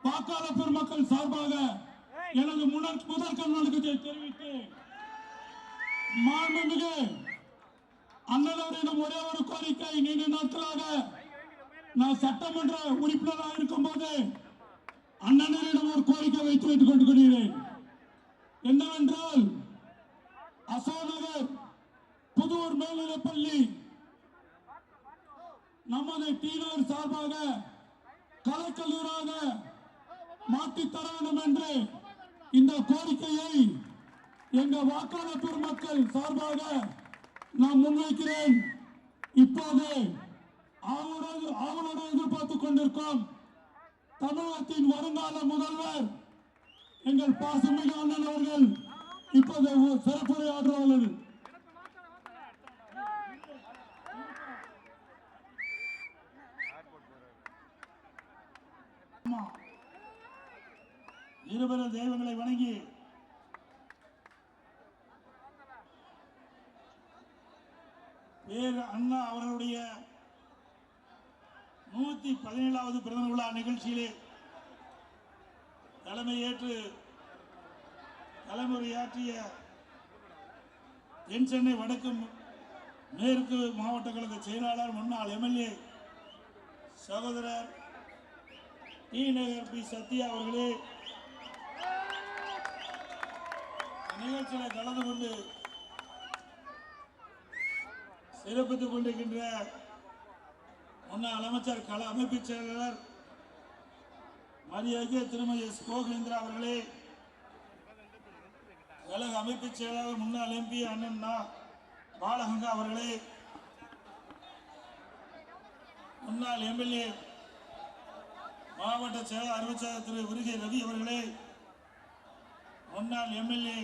வாக்காளர் பெருமக்கள் சார்பாக எனது முதற்கண் வணக்கத்தை தெரிவித்து மாண்புமிகு அண்ணனவரிடம் ஒரே ஒரு கோரிக்கை. நீண்ட நாட்களாக நான் சட்டமன்ற உறுப்பினராக இருக்கும் போது அண்ணனரிடம் ஒரு கோரிக்கை வைத்துக் கொண்டிருக்கிறேன். என்னவென்றால் அசோநகர் புதூர் மேல்நிலைப்பள்ளி நமது டீனர் சார்பாக கலைக்கல்லூராக மாற்றித் தர வேண்டும் என்று இந்த கோரிக்கையை எங்க வாக்காளர் பெருமக்கள் சார்பாக நான் முன்வைக்கிறேன். இப்போது அவனோடு எதிர்பார்த்துக் கொண்டிருக்கோம் தமிழகத்தின் வருங்கால முதல்வர் எங்கள் பாசமிகு அண்ணன் அவர்கள் இப்போது சிறப்புரையாற்றுவார்கள். இருபெரு தெய்வங்களை வணங்கி பேர் அண்ணா அவர்களுடைய 117வது பிறந்த விழா நிகழ்ச்சியிலே தலைமையேற்று தலைமுறையாற்றிய தென் சென்னை வடக்கு மேற்கு மாவட்ட கழக செயலாளர் முன்னாள் எம்எல்ஏ சகோதரர் டி நகர் பி சத்யா அவர்களே, நிகழ்ச்சியில் கலந்து கொண்டு சிறப்பித்துக் கொண்டிருக்கின்ற முன்னாள் அமைச்சர் கள அமைப்பு செயலாளர் மரியாதை திருமதி எஸ் கோகேந்திரா அவர்களே, கழக அமைப்பு செயலாளர் முன்னாள் எம்பி அண்ணன் பாலகங்கா அவர்களே, முன்னாள் எம்எல்ஏ மாவட்ட செயலாளர் அறிவிச்சாளர் திரு விருகை ரவி அவர்களே, முன்னாள் எம்எல்ஏ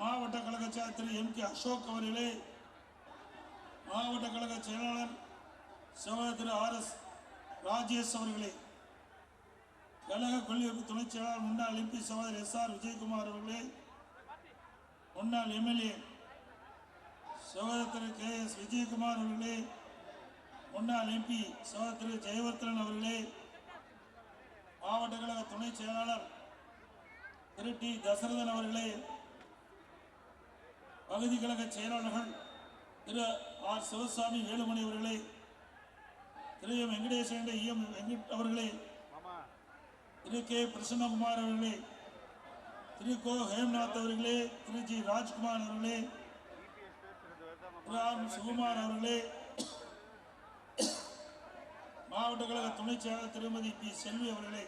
மாவட்ட கழக செயலாளர் திரு எம் கே அசோக் அவர்களே, மாவட்ட கழக செயலாளர் சகோதரர் திரு ஆர் எஸ் ராஜேஷ் அவர்களே, கழக கொள்கை துணை செயலாளர் முன்னாள் எம்பி சகோதரர் எஸ் ஆர் விஜயகுமார் அவர்களே, முன்னாள் எம்எல்ஏ சகோதரர் திரு கே எஸ் விஜயகுமார் அவர்களே, முன்னாள் எம்பி சகோதரர் திரு ஜெயவர்தனன் அவர்களே, மாவட்ட கழக துணை செயலாளர் திரு டி தசரதன் அவர்களே, பகுதி கழக செயலாளர்கள் திரு ஆர் சிவசாமி வேலுமணி அவர்களே, திரு எம் வெங்கடேசன் எம் வெங்கட் அவர்களே, திரு கே பிரசன்னகுமார் அவர்களே, திரு கோ ஹேம்நாத் அவர்களே, திரு ஜி ராஜ்குமார் அவர்களே, திரு ஆர் சுகுமார் அவர்களே, மாவட்ட கழக துணை செயலாளர் திருமதி பி செல்வி அவர்களே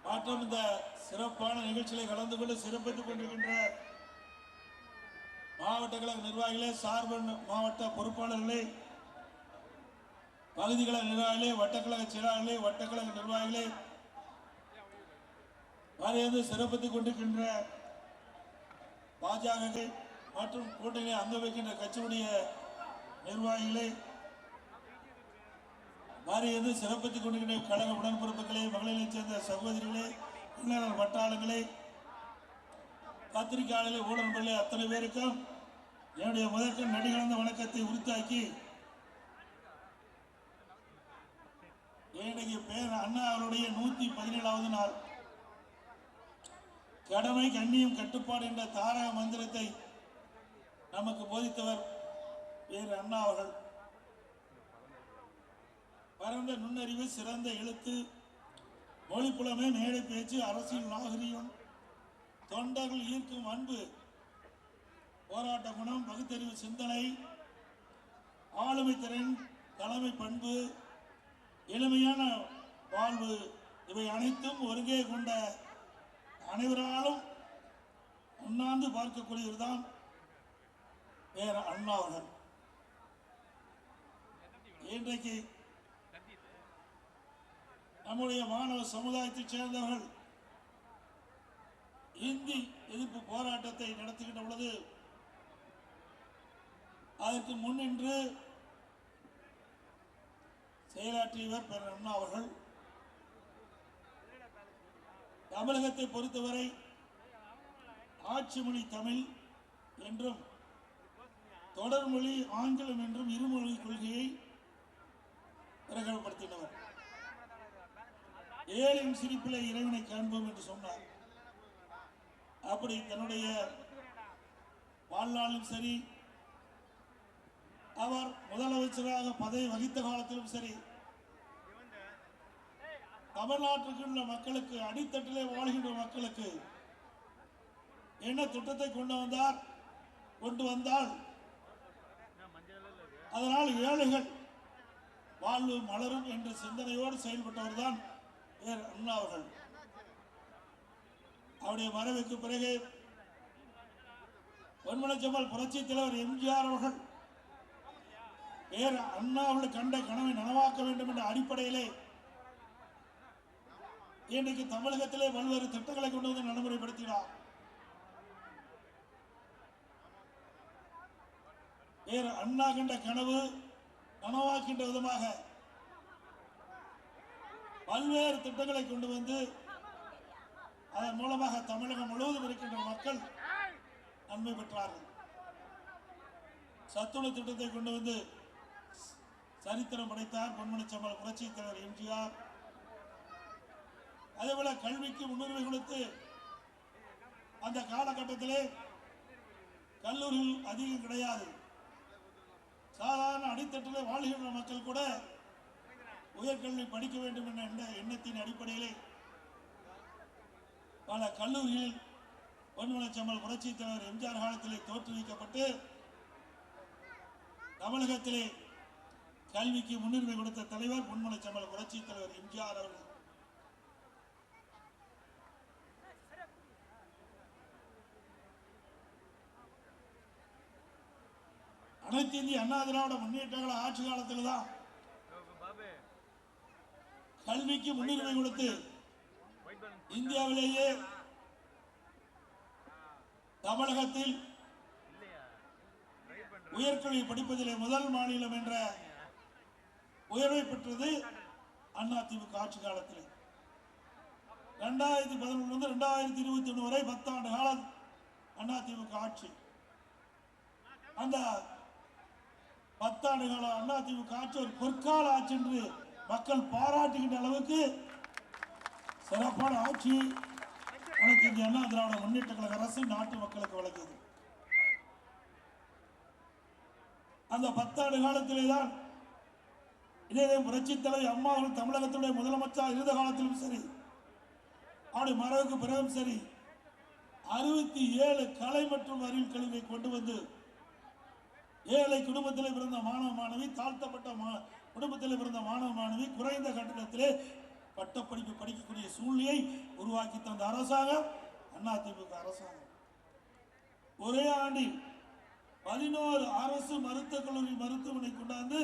மற்றும் இந்த சிறப்பான நிகழ்ச்சிகளை கலந்து கொண்டு சிறப்பித்துக் கொண்டிருக்கின்ற மாவட்ட கழக நிர்வாகிகளே, சார்பு மாவட்ட பொறுப்பாளர்களே, பகுதி கழக நிர்வாகிகளே, வட்டக்கழக செயலாளர்களே, வட்டக்கழக நிர்வாகிகளே, வரைந்து சிறப்பித்துக் கொண்டிருக்கின்ற பாஜக மற்றும் கூட்டணியை அங்க வைக்கின்ற கட்சியுடைய நிர்வாகிகளே, மாறியது சிறப்பித்துக் கொண்டிருக்கின்ற கழக உடன்பிறப்புகளே, மகளிரைச் சேர்ந்த சகோதரிகளே, உணர்வு வட்டாளங்களே, பத்திரிகையாளர்களே, ஊடகங்களே, அத்தனை பேருக்கும் என்னுடைய முதற்கண் நடிகலந்த வணக்கத்தை உரித்தாக்கி இன்னைக்கு பேர் அண்ணா அவருடைய 117வது நாள் கடமை கண்ணியம் கட்டுப்பாடு என்ற தாரக மந்திரத்தை நமக்கு போதித்தவர் பேர் அண்ணா அவர்கள். பரந்த நுண்ணறிவு, சிறந்த எழுத்து, மொழி புலமை, மேடை பேச்சு, அரசியல் நாகரிகம், தொண்டர்கள் ஈர்க்கும் அன்பு, போராட்ட குணம், பகுத்தறிவு சிந்தனை, ஆளுமை திறன், தலைமை பண்பு, எளிமையான வாழ்வு, இவை அனைத்தும் ஒருங்கே கொண்ட அனைவராலும் உண்ணாந்து பார்க்கக்கூடியவர்தான் பேர அண்ணா அவர்கள். இன்றைக்கு நம்முடைய மாணவ சமுதாயத்தைச் சேர்ந்தவர்கள் இந்தி எதிர்ப்பு போராட்டத்தை நடத்துகின்ற பொழுது அதற்கு முன்னின்று செயலாற்றியவர் பேர் அண்ணா அவர்கள். தமிழகத்தை பொறுத்தவரை ஆட்சி மொழி தமிழ் என்றும் தொடர்மொழி ஆங்கிலம் என்றும் இருமொழி கொள்கையை பிரகடனப்படுத்தினவர். ஏழின் சிரிப்பிலே இறைவனை காண்போம் என்று சொன்னார். அப்படி தன்னுடைய வாழ்நாளும் சரி, அவர் முதலமைச்சராக பதவி வகித்த காலத்திலும் சரி, தமிழ்நாட்டிற்கு உள்ள மக்களுக்கு, அடித்தட்டிலே வாழ்கின்ற மக்களுக்கு என்ன திட்டத்தை கொண்டு வந்தால் அதனால் ஏழைகள் வாழ்வு மலரும் என்ற சிந்தனையோடு செயல்பட்டவர் தான் அண்ணா அவர்கள். அவருடைய மறைவுக்கு பிறகு பொன்மனச்செம்மல் புரட்சி தலைவர் எம்ஜிஆர் அவர்கள் அண்ணா அவர்கள் கண்ட கனவை நனவாக்க வேண்டும் என்ற அடிப்படையிலே இன்றைக்கு தமிழகத்திலே பல்வேறு திட்டங்களை கொண்டு வந்து நடைமுறைப்படுத்தினார். அண்ணா கண்ட கனவு நனவாக்கின்ற விதமாக பல்வேறு திட்டங்களை கொண்டு வந்து அதன் மூலமாக தமிழகம் முழுவதும் இருக்கின்ற மக்கள் நன்மை பெற்றார்கள். சத்துணவு திட்டத்தை கொண்டு வந்து சரித்திரம் படைத்தார் பொன்மனச்செம்மல் புரட்சி தலைவர் எம்ஜிஆர். அதேபோல கல்விக்கு முன்னுரிமை கொடுத்து அந்த காலகட்டத்திலே கல்லூரிகள் அதிகம் கிடையாது. சாதாரண அடித்தட்டிலே வாழ்கின்ற மக்கள் கூட உயர்கல்வி படிக்க வேண்டும் என்ற எண்ணத்தின் அடிப்படையிலே பல கல்லூரிகளில் பொன்மனச்செம்மல் புரட்சி தலைவர் எம்ஜிஆர் காலத்திலே தோற்றுவிக்கப்பட்டு தமிழகத்திலே கல்விக்கு முன்னுரிமை கொடுத்த தலைவர் பொன்மனச்செம்மல் புரட்சி தலைவர் எம்ஜிஆர் அவர்கள். அனைத்து இந்திய அண்ணா திராவிட முன்னேற்ற ஆட்சி காலத்தில் தான் கல்விக்கு முன்னுரிமை கொடுத்து இந்தியாவிலேயே தமிழகத்தில் உயர்கல்வி படிப்பதிலே முதல் மாநிலம் என்ற உயர்வை பெற்றது அதிமுக ஆட்சி காலத்தில். 2011 2021 வரை 10 ஆண்டு காலம் அதிமுக ஆட்சி. அந்த 10 ஆண்டு கால அதிமுக ஆட்சி ஒரு பொற்கால ஆட்சி என்று மக்கள் பாராட்டுகின்ற அளவுக்கு சிறப்பான ஆட்சி அனைத்து இந்திய அண்ணா திராவிட முன்னேற்ற கழக அரசு நாட்டு மக்களுக்கு வழங்கியது. அந்த 10 ஆண்டு காலத்திலே தான் இதே புரட்சி தலைவர் அம்மா அவர்கள் தமிழகத்துடைய முதலமைச்சர் இருந்த காலத்திலும் சரி, அவருடைய மறைவுக்கு பிறகும் சரி, 67 கலை மற்றும் அறிவியல் கல்வியை கொண்டு வந்து ஏழை குடும்பத்தில் பிறந்த மாணவ மாணவி, தாழ்த்தப்பட்ட குடும்பத்தில் பிறந்த மாணவ மாணவி குறைந்த கட்டணத்திலே பட்டப்படிப்பு படிக்கக்கூடிய சூழ்நிலையை உருவாக்கி தந்த அரசாங்கம் அதிமுக அரசாங்கம். ஒரே ஆண்டில் 11 அரசு மருத்துவக் கல்லூரி மருத்துவமனை கொண்டாந்து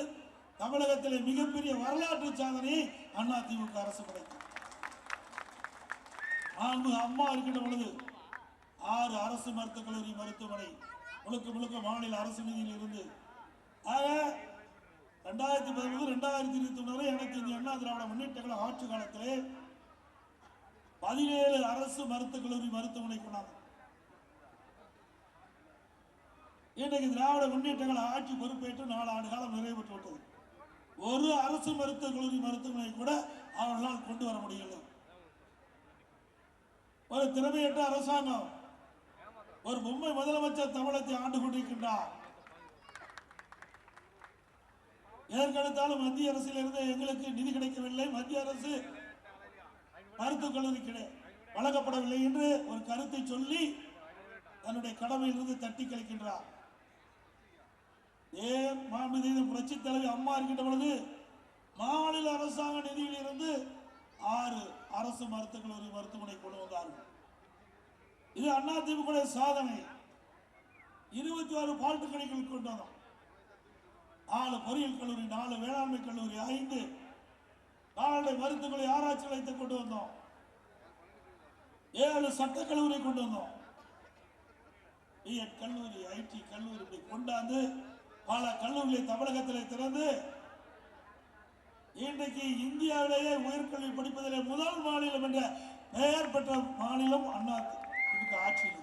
தமிழகத்திலே மிகப்பெரிய வரலாற்று சாதனையை அதிமுக அரசு படைத்தது. அம்மா இருக்கின்ற பொழுது 6 அரசு மருத்துவக் கல்லூரி மருத்துவமனை முழுக்க மாநில அரசு நிதியில் இருந்து. ஆக 2011 2021 வரை அனைத்து இந்திய அண்ணா திராவிட முன்னேற்ற கழக ஆட்சி காலத்திலே 17 அரசு மருத்துவக் கல்லூரி மருத்துவமனை கொண்டாங்க. இன்றைக்கு திராவிட முன்னேற்ற கழக ஆட்சி பொறுப்பேற்று 4 ஆண்டு காலம் நிறைவு பெற்று விட்டது. ஒரு அரசு மருத்துவக் கல்லூரி மருத்துவமனை கூட அவர்களால் கொண்டு வர முடியவில்லை. ஒரு திறமையற்ற அரசாங்கம், ஒரு பொம்மை முதலமைச்சர் தமிழகத்தை ஆண்டு கொண்டிருக்கின்றார். எதற்கெடுத்தாலும் மத்திய அரசில் இருந்து எங்களுக்கு நிதி கிடைக்கவில்லை, மத்திய அரசு மருத்துவக் கல்லூரி வழங்கப்படவில்லை என்று ஒரு கருத்தை சொல்லி தன்னுடைய கடமையிலிருந்து தட்டி கழிக்கின்றார். புரட்சி தலைவி அம்மா இருக்கின்ற பொழுது மாநில அரசாங்க நிதியில் இருந்து 6 அரசு மருத்துவக் கல்லூரி மருத்துவமனை கொண்டு வந்தார்கள். இது அதிமுக சாதனை. 26 பாலிடெக்னிக் கொண்டு வந்தோம். 4 பொறியியல் கல்லூரி, 4 வேளாண்மை கல்லூரி, 5 கால்நடை மருத்துவமனை ஆராய்ச்சி நிலையத்தை கொண்டு வந்தோம். 7 சட்டக்கல்லூரி கொண்டு வந்தோம். பிஎட் கல்லூரி, ஐடி கல்லூரி கொண்டாந்து பல கல்லூரிகளை தமிழகத்தில் திறந்து இன்றைக்கு இந்தியாவிலேயே உயர்கல்வி படிப்பதிலே முதல் மாநிலம் என்ற பெயர் பெற்ற மாநிலம் அதிமுக ஆட்சியில்.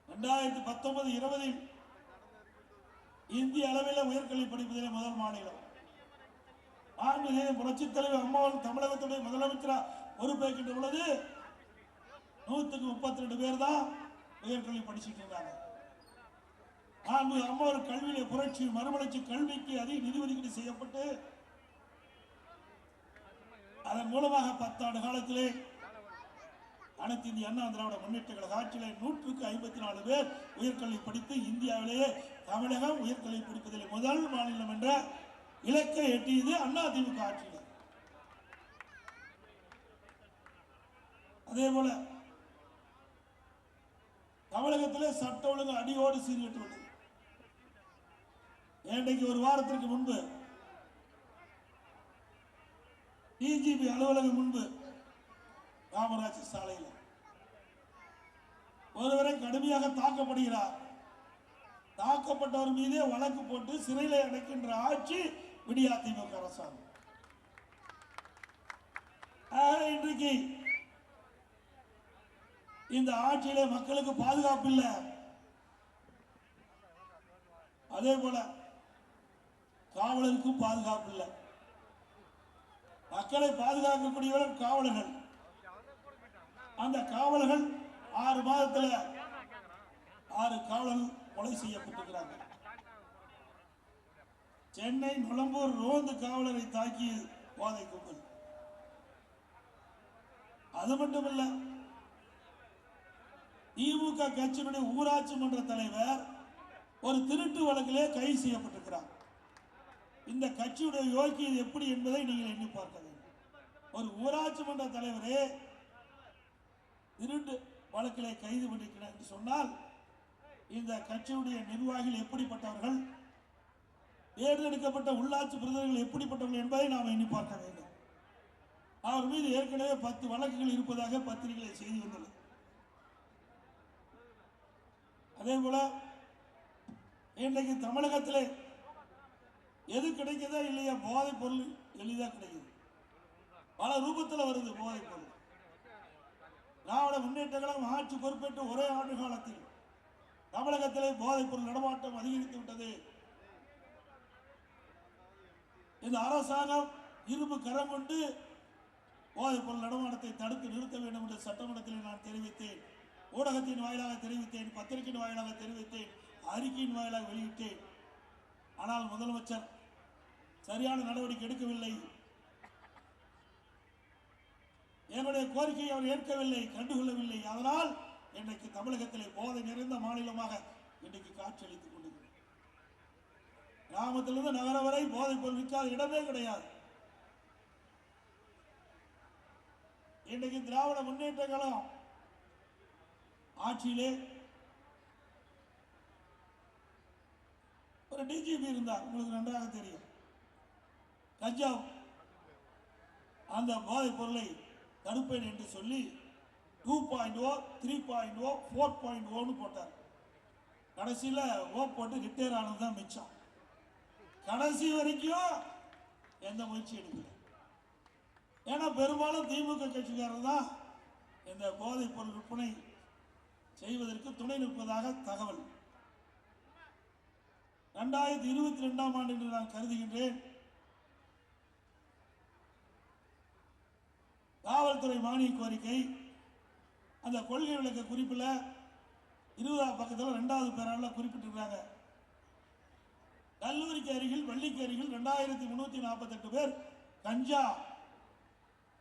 2019-20 இந்திய அளவில் உயர்கல்வி படிப்பதிலே முதல் மாநிலம். மாண்புமிகு புரட்சித் தலைவர் அம்மாவும் தமிழகத்துடைய முதலமைச்சராக பொறுப்பேற்கின்ற பொழுது 132 பேர் தான் உயர்கல்வி படிச்சுட்டு இருந்தாங்க. அம்மா ஒரு கல்வியில புரட்சி மறுமலர்ச்சி கல்விக்கு அதிக நிதி ஒதுக்கீடு செய்யப்பட்டு அதன் மூலமாக 10 ஆண்டு காலத்திலே அனைத்து இந்திய அண்ணா திராவிட முன்னேற்ற கழக ஆட்சியிலே 154 பேர் உயர்கல்வி படித்து இந்தியாவிலேயே தமிழகம் உயர்கல்வி படிப்பதில் முதல் மாநிலம் என்ற இலக்கை எட்டியது அண்ணா திமுக ஆட்சியில். அதே போல தமிழகத்திலே சட்ட ஒழுங்கு அடியோடு சீர்கெட்டுள்ளது. இன்றைக்கு ஒரு வாரத்திற்கு முன்பு டிஜிபி அலுவலகம் முன்பு காமராஜ் சாலையில் ஒருவரை கடுமையாக தாக்கப்படுகிறார். தாக்கப்பட்டவர் மீதே வழக்கு போட்டு சிறையில் அடைக்கின்ற ஆட்சி விடியா திமுக அரசாங்கம். இன்றைக்கு இந்த ஆட்சியில மக்களுக்கு பாதுகாப்பு இல்லை. அதே போல காவலருக்கும் பாதுகாப்பு இல்லை. மக்களை பாதுகாக்கக்கூடியவர்கள் காவலர்கள். அந்த காவலர்கள் 6 மாதத்தில் 6 காவலர்கள் கொலை செய்யப்பட்டிருக்கிறார்கள். சென்னை நுளம்பூர் ரோந்து காவலரை தாக்கிய போதை கும்பல். அது மட்டுமல்ல, திமுக கட்சியினுடைய ஊராட்சி மன்ற தலைவர் ஒரு திருட்டு வழக்கிலே கைது செய்யப்பட்டிருக்கிறார். இந்த கட்சியுடைய யோக்கியது எப்படி என்பதை நீங்கள் எண்ணி பார்க்க வேண்டும். ஒரு ஊராட்சி மன்ற தலைவரே திருட்டு வழக்கிலே கைது பண்ணிருக்கிறார் என்று சொன்னால் இந்த கட்சியுடைய நிர்வாகிகள் எப்படிப்பட்டவர்கள், தேர்ந்தெடுக்கப்பட்ட உள்ளாட்சி பிரதிநிதிகள் எப்படிப்பட்டவர்கள் என்பதை நாம் எண்ணி பார்க்க வேண்டும். அவர் மீது ஏற்கனவே 10 வழக்குகள் இருப்பதாக பத்திரிகைகளில் செய்தி வந்தது. அதே போல இன்றைக்கு தமிழகத்தில் எது கிடைக்குதோ இல்லையா, போதைப் பொருள் எளிதாக கிடைக்குது. பல ரூபத்தில் வருது போதைப் பொருள். திராவிட முன்னேற்ற கழகம் ஆட்சி பொறுப்பேற்று ஒரே ஆண்டு காலத்தில் தமிழகத்திலே போதைப் பொருள் நடமாட்டம் அதிகரித்து விட்டது. இந்த அரசாங்கம் இரும்பு கரம் கொண்டு போதைப் பொருள் நடமாட்டத்தை தடுத்து நிறுத்த வேண்டும் என்று சட்டமன்றத்தில் நான் தெரிவித்தேன். ஊடகத்தின் வாயிலாக தெரிவித்தேன், பத்திரிகையின் வாயிலாக தெரிவித்தேன், அறிக்கையின் வாயிலாக வெளியிட்டேன். ஆனால் முதலமைச்சர் சரியான நடவடிக்கை எடுக்கவில்லை. என்னுடைய கோரிக்கையை அவர் ஏற்கவில்லை, கண்டுகொள்ளவில்லை. அதனால் இன்றைக்கு தமிழகத்திலே போதை நிறைந்த மாநிலமாக இன்றைக்கு காட்சியளித்துக் கொண்டிருக்கிறது. கிராமத்திலிருந்து நகர வரை போதைப் பொருள் விற்காத இடமே கிடையாது. இன்றைக்கு திராவிட முன்னேற்ற கழகம் ஆட்சியிலே ஒரு டிஜிபி இருந்தார், உங்களுக்கு நன்றாக தெரியும். கஞ்சா அந்த போதைப் பொருளை தடுப்பேன் என்று சொல்லி 2.0, 3.0, 4.0 போட்டார். கடைசியில் போட்டு ரிட்டையர் ஆனதுதான் மிச்சம். கடைசி வரைக்கும் எந்த முயற்சி எடுக்கல. ஏன்னா பெரும்பாலும் திமுக கட்சிக்காரர் தான் இந்த போதைப் பொருள் விற்பனை செய்வதற்கு துணை நிற்பதாக தகவல். 2022ஆம் ஆண்டு என்று நான் கருதுகின்றேன். காவல்துறை மானிய கோரிக்கை அந்த கொள்கை விளக்க குறிப்பில் 20ஆம் பக்கத்தில் 2வது பேரால் குறிப்பிட்டிருக்காங்க. கல்லூரிக்கு அருகில் பள்ளிக்கு அருகில் 2348 பேர் கஞ்சா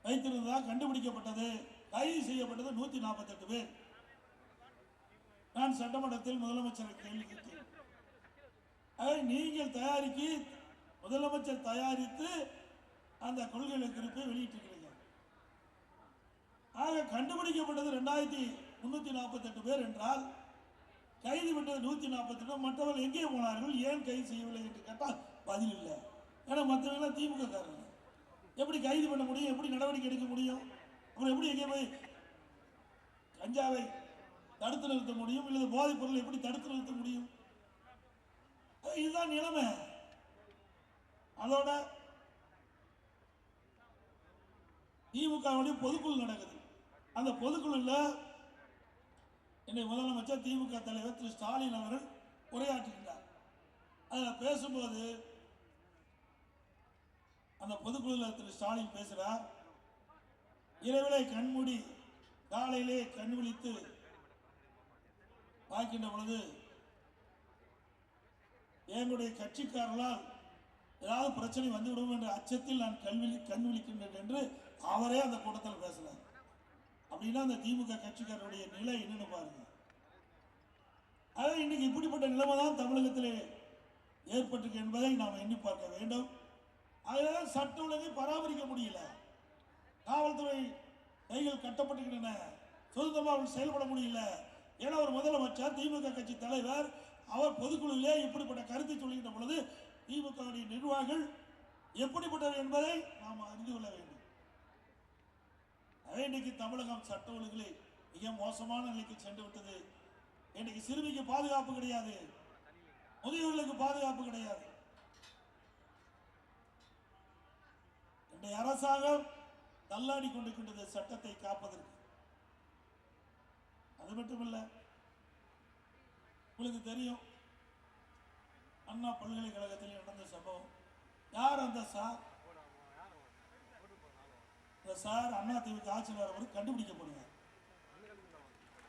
வைத்திருந்ததாக கண்டுபிடிக்கப்பட்டது. கைது செய்யப்பட்டது 148 பேர். நான் சட்டமன்றத்தில் முதலமைச்சரை கேள்வி கேட்டேன். நீங்கள் தயாரிக்கு முதலமைச்சர் தயாரித்து அந்த கொள்கை குறிப்பை வெளியிட்டிருக்கிறீங்க. ஆக கண்டுபிடிக்கப்பட்டது 2348 பேர் என்றால் கைது விட்டது 148. மற்றவர்கள் எங்கே போனார்கள், ஏன் கைது செய்யவில்லை என்று கேட்டால் பதில் இல்லை. ஏன்னா மற்றவர்கள் திமுக காரர்கள். எப்படி கைது பண்ண முடியும், எப்படி நடவடிக்கை எடுக்க முடியும், அப்புறம் எப்படி எங்கே போய் கஞ்சாவை தடுத்து நிறுத்த முடியும், இல்லை போதைப் பொருளை எப்படி தடுத்து நிறுத்த முடியும்? இதுதான் நிலைமை. அதோட திமுக பொதுக்குழு நடக்குது. அந்த பொதுக்குழுல என்னை முதலமைச்சர் திமுக தலைவர் திரு ஸ்டாலின் அவர்கள் உரையாற்றுகின்றார். அதில் பேசும்போது அந்த பொதுக்குழுவில் திரு ஸ்டாலின் பேசுகிறார். இரவிலே கண்மூடி காலையிலே கண் விழித்து பார்க்கின்ற பொழுது என்னுடைய கட்சிக்காரர்களால் ஏதாவது பிரச்சனை வந்துவிடும் என்ற அச்சத்தில் நான் கண் விழிக்கின்றேன் என்று அவரே அந்த கூட்டத்தில் பேசினார். அப்படின்னா அந்த திமுக கட்சிக்காரருடைய நிலை என்னன்னு பாருங்க. அதாவது இன்னைக்கு இப்படிப்பட்ட நிலைமை தான் தமிழகத்திலே ஏற்பட்டிருக்கு என்பதை நாம் எண்ணி பார்க்க வேண்டும். அதில் சட்ட ஒழுங்கை பராமரிக்க முடியல, காவல்துறை கைகள் கட்டப்பட்டுகின்றன, சுதந்திரமாக செயல்பட முடியல. ஏன்னா ஒரு முதலமைச்சர், திமுக கட்சி தலைவர், அவர் பொதுக்குழுவிலே இப்படிப்பட்ட கருத்தை சொல்கின்ற பொழுது திமுக நிர்வாகிகள் எப்படிப்பட்டவர் என்பதை நாம் அறிந்து கொள்ள வேண்டும். அதே இன்றைக்கு தமிழகம் சட்ட ஒழுங்கிலே மிக மோசமான நிலைக்கு சென்று விட்டது. இன்னைக்கு சிறுமிக்கு பாதுகாப்பு கிடையாது, முதியவர்களுக்கு பாதுகாப்பு கிடையாது. இன்றைய அரசாங்கம் தள்ளாடி கொண்டிருக்கின்றது சட்டத்தை காப்பதற்கு. அது மட்டுமல்ல, உங்களுக்கு தெரியும் அண்ணா பல்கலைக்கழகத்தில் நடந்த சம்பவம். யார் அந்த சார்? இந்த சார் அண்ணா திமுக ஆட்சி வரவர்கள் கண்டுபிடிக்கப்படுவார்.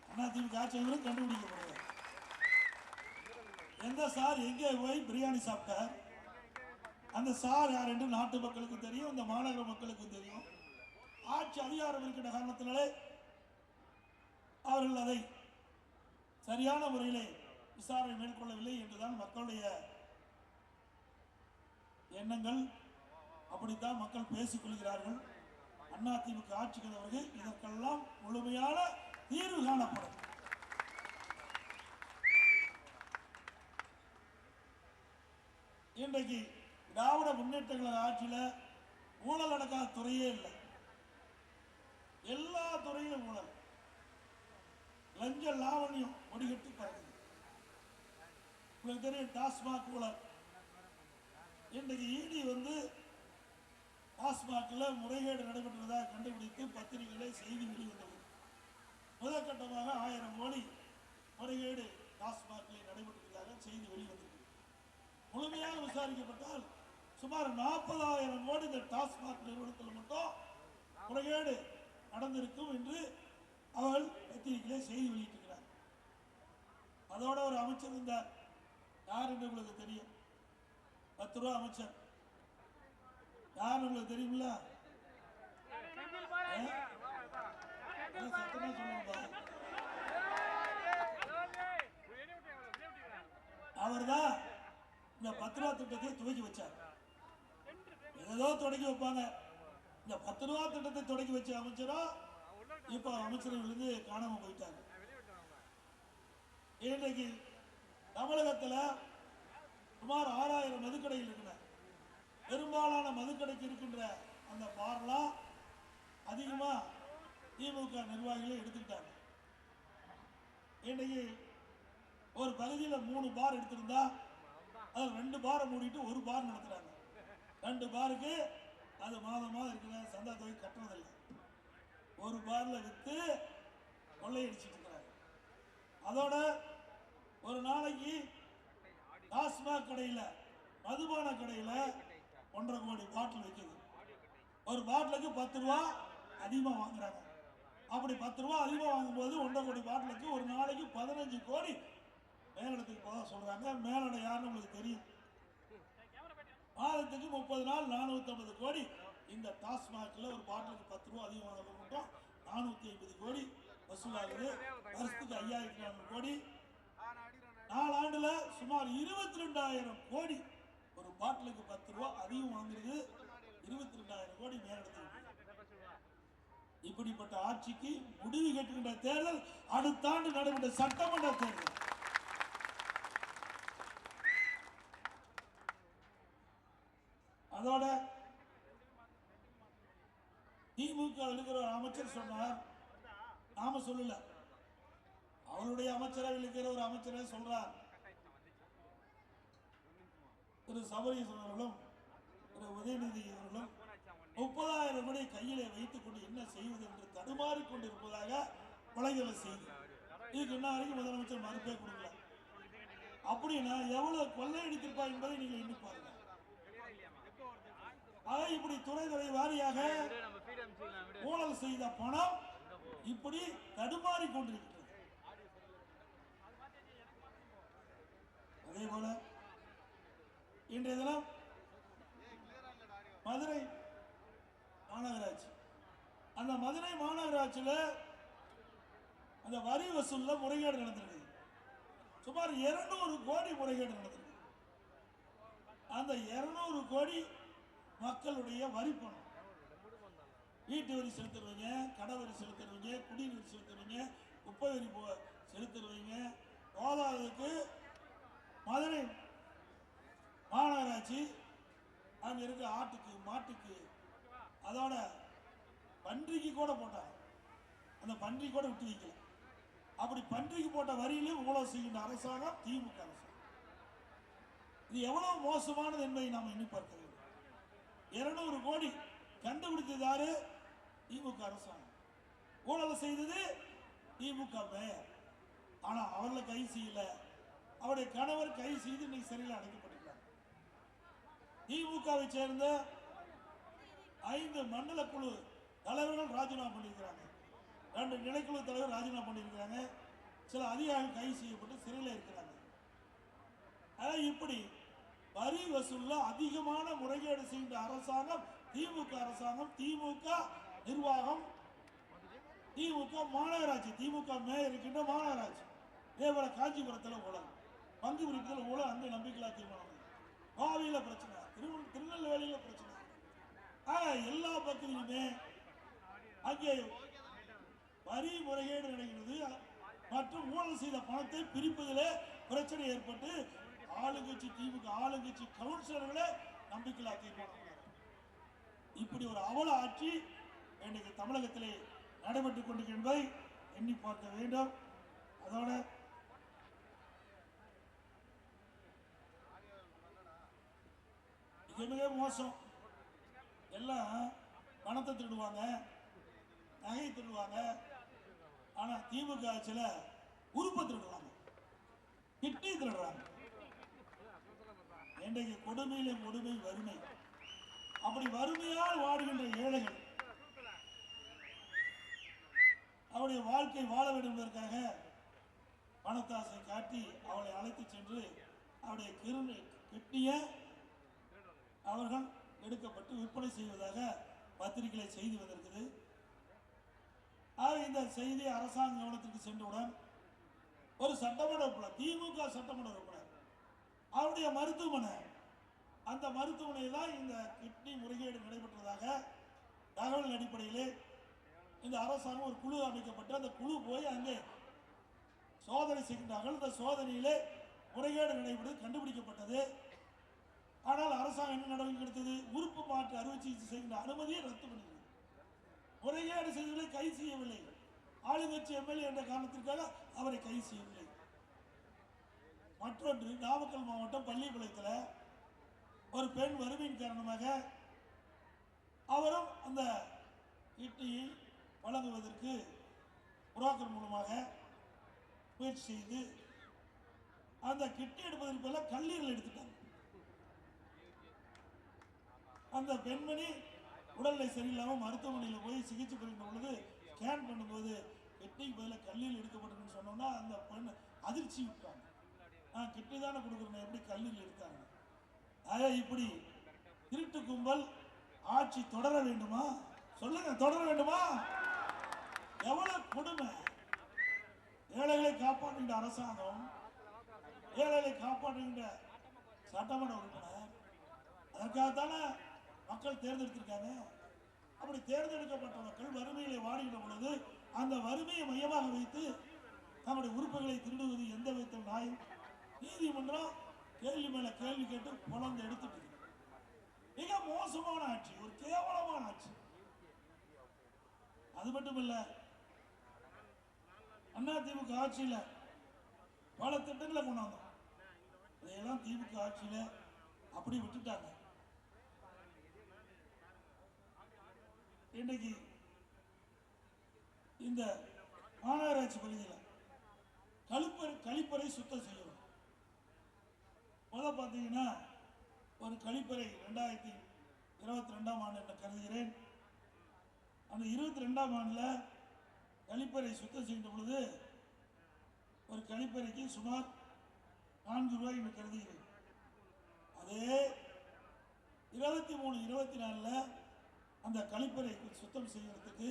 அண்ணா திமுக ஆட்சி வரவர்கள் கண்டுபிடிக்கப்படுவார். எந்த சார் எங்கே போய் பிரியாணி சாப்பிட்டார், அந்த சார் யார் என்று நாட்டு மக்களுக்கு தெரியும், இந்த மாநகர மக்களுக்கு தெரியும். ஆட்சி அதிகாரம் இருக்கின்ற காரணத்தினாலே அவர்கள் அதை சரியான முறையிலே விசாரணை மேற்கொள்ளவில்லை என்றுதான் மக்களுடைய எண்ணங்கள். அப்படித்தான் மக்கள் பேசிக் கொள்கிறார்கள். அதிமுக ஆட்சிக்கு வந்தவர்கள் இதற்கெல்லாம் முழுமையான தீர்வு காணப்படும். இன்றைக்கு திராவிட முன்னேற்ற கழக ஆட்சியில் ஊழல் நடக்காத துறையே இல்லை. எல்லா துறையிலும் ஊழல், லஞ்ச லாவணியம் ஒடிகட்டி பறக்குது. உங்களுக்கு தெரியும் டாஸ்மாக் ஊழல். இன்றைக்கு இடி டாஸ்மாகில் முறைகேடு நடைபெற்றதாக கண்டுபிடித்து பத்திரிகைகளை செய்தி வெளிவந்தது. முதற்கட்டமாக 1000 கோடி முறைகேடு டாஸ்மாகில் நடைபெற்றதாக செய்தி வெளிவந்தது. முழுமையாக விசாரிக்கப்பட்டால் சுமார் 40,000 கோடி இந்த டாஸ்மாக் நிறுவனத்தில் மட்டும் முறைகேடு நடந்திருக்கும் என்று அவர்கள் பத்திரிகையிலே செய்தி வெளியிட்டிருக்கிறார். அதோட ஒரு அமைச்சர் இருந்தார், யார் என்று உங்களுக்கு தெரியும், 10 ரூபா அமைச்சர். யார் உங்களுக்கு தெரியுமில்ல? சத்தமா சொல்லுங்க. அவர் தான் இந்த 10 ரூபா திட்டத்தை துவக்கி வச்சார். ஏதோ தொடங்கி வைப்பாங்க. இந்த 10 ரூபா திட்டத்தை தொடங்கி வச்ச அமைச்சரும் இப்ப அமைச்சரவையிலிருந்து காணாம போயிட்டாங்க. இன்றைக்கு தமிழகத்தில் சுமார் 6000 மதுக்கடைகள் இருக்கின்றன. பெரும்பாலான மதுக்கடைக்கு இருக்கின்ற அந்த பார்லாம் அதிகமா திமுக நிர்வாகிகளை எடுத்துக்கிட்டாங்க. இன்றைக்கு ஒரு பகுதியில் 3 பார் எடுத்திருந்தா அதில் 2 பாரை மூடிட்டு 1 பார் நடத்துறாங்க. 2 பாருக்கு அது மாதம் இருக்கிற சந்தா தொகை கட்டுறதில்லை. 1 பார்ல விற்று கொள்ளையடிச்சிட்டு இருக்கிறாங்க. அதோட ஒரு நாளைக்கு டாஸ்மாக் கடையில், மதுபான கடையில் 1.5 கோடி பாட்டில் விற்குது. ஒரு பாட்டிலுக்கு 10 ரூபா அதிகமாக வாங்குறாங்க. அப்படி 10 ரூபா அதிகமாக வாங்கும்போது 1.5 கோடி பாட்டிலுக்கு ஒரு நாளைக்கு 15 கோடி மேலிடத்துக்கு போக சொல்றாங்க. மேலிட யாருன்னு உங்களுக்கு தெரியும். மாதத்துக்கு 30 நாள் 450 கோடி இந்த டாஸ்மாக்ல ஒரு பாட்டிலுக்கு 10 ரூபா அதிகம் வாங்குறது மட்டும் 450 கோடி வசூலாகுது. வருஷத்துக்கு 5400 கோடி. 4 ஆண்டுல சுமார் 22,000 கோடி. ஒரு பாட்டிலுக்கு 10 ரூபா அதிகம் வாங்குறது 22,000 கோடி மேலிடத்துக்கு. இப்படிப்பட்ட ஆட்சிக்கு முடிவு கட்டுகின்ற தேர்தல் அடுத்த ஆண்டு நடைபெற்ற சட்டமன்ற தேர்தல். அதோட திமுக இருக்கிற ஒரு அமைச்சர் சொன்னார், நாம சொல்லல, அவருடைய அமைச்சரவையில் இருக்கிற ஒரு அமைச்சரே சொல்றார். திரு சபரீசன் அவர்களும் திரு உதயநிதி அவர்களும் 30,000 கோடி கையிலே வைத்துக் கொண்டு என்ன செய்வது என்று தடுமாறிக் கொண்டிருப்பதாக வலைதள செய்தி. இதுக்கு என்ன வரைக்கும் முதலமைச்சர் மறுப்பே கொடுக்கல. அப்படின்னா எவ்வளவு கொள்ளையடித்திருப்பா என்பதை நீங்கள் எண்ணி பாருங்க. இப்படி துறை வாரியாக ஊழல் செய்த பணம் இப்படி தடுமாறி கொண்டிருக்கிறது. அதே போல இன்றைய தினம் மதுரை மாநகராட்சி, அந்த மதுரை மாநகராட்சியில் அந்த வரி வசூல்ல முறைகேடு நடந்திருக்கு. சுமார் 200 கோடி முறைகேடு நடந்திருக்கு. அந்த 200 கோடி மக்களுடைய வரி பணம். வீட்டு வரி செலுத்துறவங்க, கடை வரி செலுத்துறவங்க, குடிநீர் செலுத்துறவங்க, குப்பை வரி செலுத்துறவங்க, போதாததுக்கு மதுரை மாநகராட்சி அங்க இருக்க ஆட்டுக்கு, மாட்டுக்கு, அதோட பன்றிக்கு கூட போட்டாங்க. அந்த பன்றி கூட விட்டு வைக்கல. அப்படி பன்றிக்கு போட்ட வரியிலும் ஊழல் செய்கின்ற அரசாங்கம் திமுக அரசாங்கம். இது எவ்வளவு மோசமானது என்பதை நாம் எண்ணி பார்க்க வேண்டும். 200 கோடி கண்டுபிடித்தது யாரு? திமுக அரசாங்கம். ஊழல் செய்தது திமுக மேயர். ஆனா அவர்களை கை செய்யல. அவருடைய கணவர் கை செய்து இன்னைக்கு சிறையில் அடைக்கப்பட்டிருக்கிறார். திமுகவை சேர்ந்த 5 மண்டல குழு தலைவர்கள் ராஜினாமா பண்ணியிருக்கிறாங்க. 2 நிலைக்குழு தலைவர் ராஜினாமா பண்ணியிருக்கிறாங்க. சில அதிகாரிகள் கைது செய்யப்பட்டு சிறையில் இருக்கிறாங்க. இப்படி வரி வசூல்ல அதிகமான முறைகேடு செய்கின்ற அரசாங்கம் திமுக அரசாங்கம், திமுக நிர்வாகம், திமுக மாநகராட்சி, திமுக மேயர் இருக்கின்ற மாநகராட்சி. இதேபோல காஞ்சிபுரத்தில் ஊழல், பங்கு பிரிப்பதில் ஊழல், அங்கே நம்பிக்கையில்லா தீர்மானம், கோவையில பிரச்சனை, திருநெல்வேலியில பிரச்சனை. எல்லா பகுதியிலுமே அங்கே வரி முறைகேடு நடக்கிறது மற்றும் ஊழல் செய்த பணத்தை பிரிப்பதிலே பிரச்சனை ஏற்பட்டு ஆளுங்கட்சி திமுக ஆளுங்கட்சி கவுன்சிலர்களே நம்பிக்கையில்லா தீர்மானம். இப்படி ஒரு அவல ஆட்சி இன்றைக்கு தமிழகத்திலே நடைபெற்றுக் கொண்டிருக்கின்றதை எண்ணி பார்க்க வேண்டும். அதோட மிக மோசம். எல்லாம் பணத்தை திருடுவாங்க, நகை திருடுவாங்க. ஆனா திமுக ஆட்சியில உறுப்பை திருடுவாங்க, கிட்னி திருடுறாங்க. இன்றைக்கு கொடுமையிலே கொடுமை வறுமை. அப்படி வறுமையால் வாடுகின்ற ஏழைகள் அவருடைய வாழ்க்கை வாழ வேண்டும் என்பதற்காக பணத்தாசை காட்டி அவளை அழைத்து சென்று அவருடைய கிட்னியை அவர்கள் எடுக்கப்பட்டு விற்பனை செய்வதாக பத்திரிகைகளை செய்தி வந்திருக்குது. இந்த செய்தி அரசாங்க கவனத்திற்கு சென்றவுடன் ஒரு சட்டமன்ற உறுப்பினர், திமுக சட்டமன்ற உறுப்பினர், அவருடைய மருத்துவமனை, அந்த மருத்துவமனையில் தான் இந்த கிட்னி முறைகேடு நடைபெற்றதாக தகவல் அடிப்படையிலே இந்த அரசாங்கம் ஒரு குழு அமைக்கப்பட்டு அந்த குழு போய் அங்கே சோதனை செய்கின்றார்கள். இந்த சோதனையிலே முறைகேடு நடைபெற்றது கண்டுபிடிக்கப்பட்டது. ஆனால் அரசாங்கம் என்ன நடவடிக்கை எடுத்தது? உறுப்பு மாற்று அறுவை சிகிச்சை செய்கின்ற அனுமதியை ரத்து பண்ணியது. முறைகேடு செய்தவர்களை கைது செய்யவில்லை. ஆளுங்கட்சி எம்எல்ஏ என்ற காரணத்திற்காக அவரை கைது செய்யவில்லை. மற்றொன்று, நாமக்கல் மாவட்டம் பள்ளிப்பாளையத்தில் ஒரு பெண் வறுமையின் காரணமாக அவரும் அந்த கிட்னியை வழங்குவதற்கு புரோக்கர் மூலமாக முயற்சி செய்து அந்த கிட்னி எடுப்பதற்கு பதிலாக கல்லீரல் எடுத்துட்டாங்க. அந்த பெண்மணி உடல்நிலை சரியில்லாமல் மருத்துவமனையில் போய் சிகிச்சை பெறுகின்ற பொழுது ஸ்கேன் பண்ணும்போது கிட்னிக்கு பதிலாக கல்லீரல் எடுக்கப்பட்டதுன்னு சொன்னோம்னா அந்த பெண் அதிர்ச்சி விட்டாங்க. நான் கிட்னி தானே கொடுக்குறேன், எப்படி கல்லீரல் எடுத்தாங்க? இப்படி திருட்டு கும்பல் ஆட்சி தொடர வேண்டுமா? சொல்லுங்க, தொடர வேண்டுமா? எவ்வளவு கொடுமை! ஏழைகளை காப்பாற்றுகின்ற அரசாங்கம், ஏழைகளை காப்பாற்றுகின்ற சட்டமன்ற உறுப்பினர், அதற்காகத்தானே மக்கள் தேர்ந்தெடுத்திருக்காங்க. அப்படி தேர்ந்தெடுக்கப்பட்ட மக்கள் வறுமையிலே வாடுகின்ற பொழுது அந்த வறுமையை மையமாக வைத்து நம்முடைய உறுப்புகளை திருடுவது எந்த விதத்தில் நியாயம்? நீதிமன்றம் கேள்வி மேல கேள்வி கேட்டு புலந்து எடுத்துட்டு மிக மோசமான ஆட்சி, ஒரு கேவலமான ஆட்சி. அது மட்டுமல்ல, அதிமுக ஆட்சியில பல திட்டங்களை கொண்டாந்தோம். அதையெல்லாம் திமுக ஆட்சியில அப்படி விட்டுட்டாங்க. இன்றைக்கு இந்த மாநகராட்சி பகுதியில் கழிப்பறை சுத்தம் செய்யணும். முதல் பார்த்தீங்கன்னா ஒரு கழிப்பறை 22ஆம் ஆண்டு என்று கருதுகிறேன். அந்த 22ஆம் ஆண்டில் கழிப்பறை சுத்தம் செய்கின்ற பொழுது ஒரு கழிப்பறைக்கு சுமார் 4 ரூபாய் என்று கருதுகிறேன். அதே 23, 24 அந்த கழிப்பறை சுத்தம் செய்வதற்கு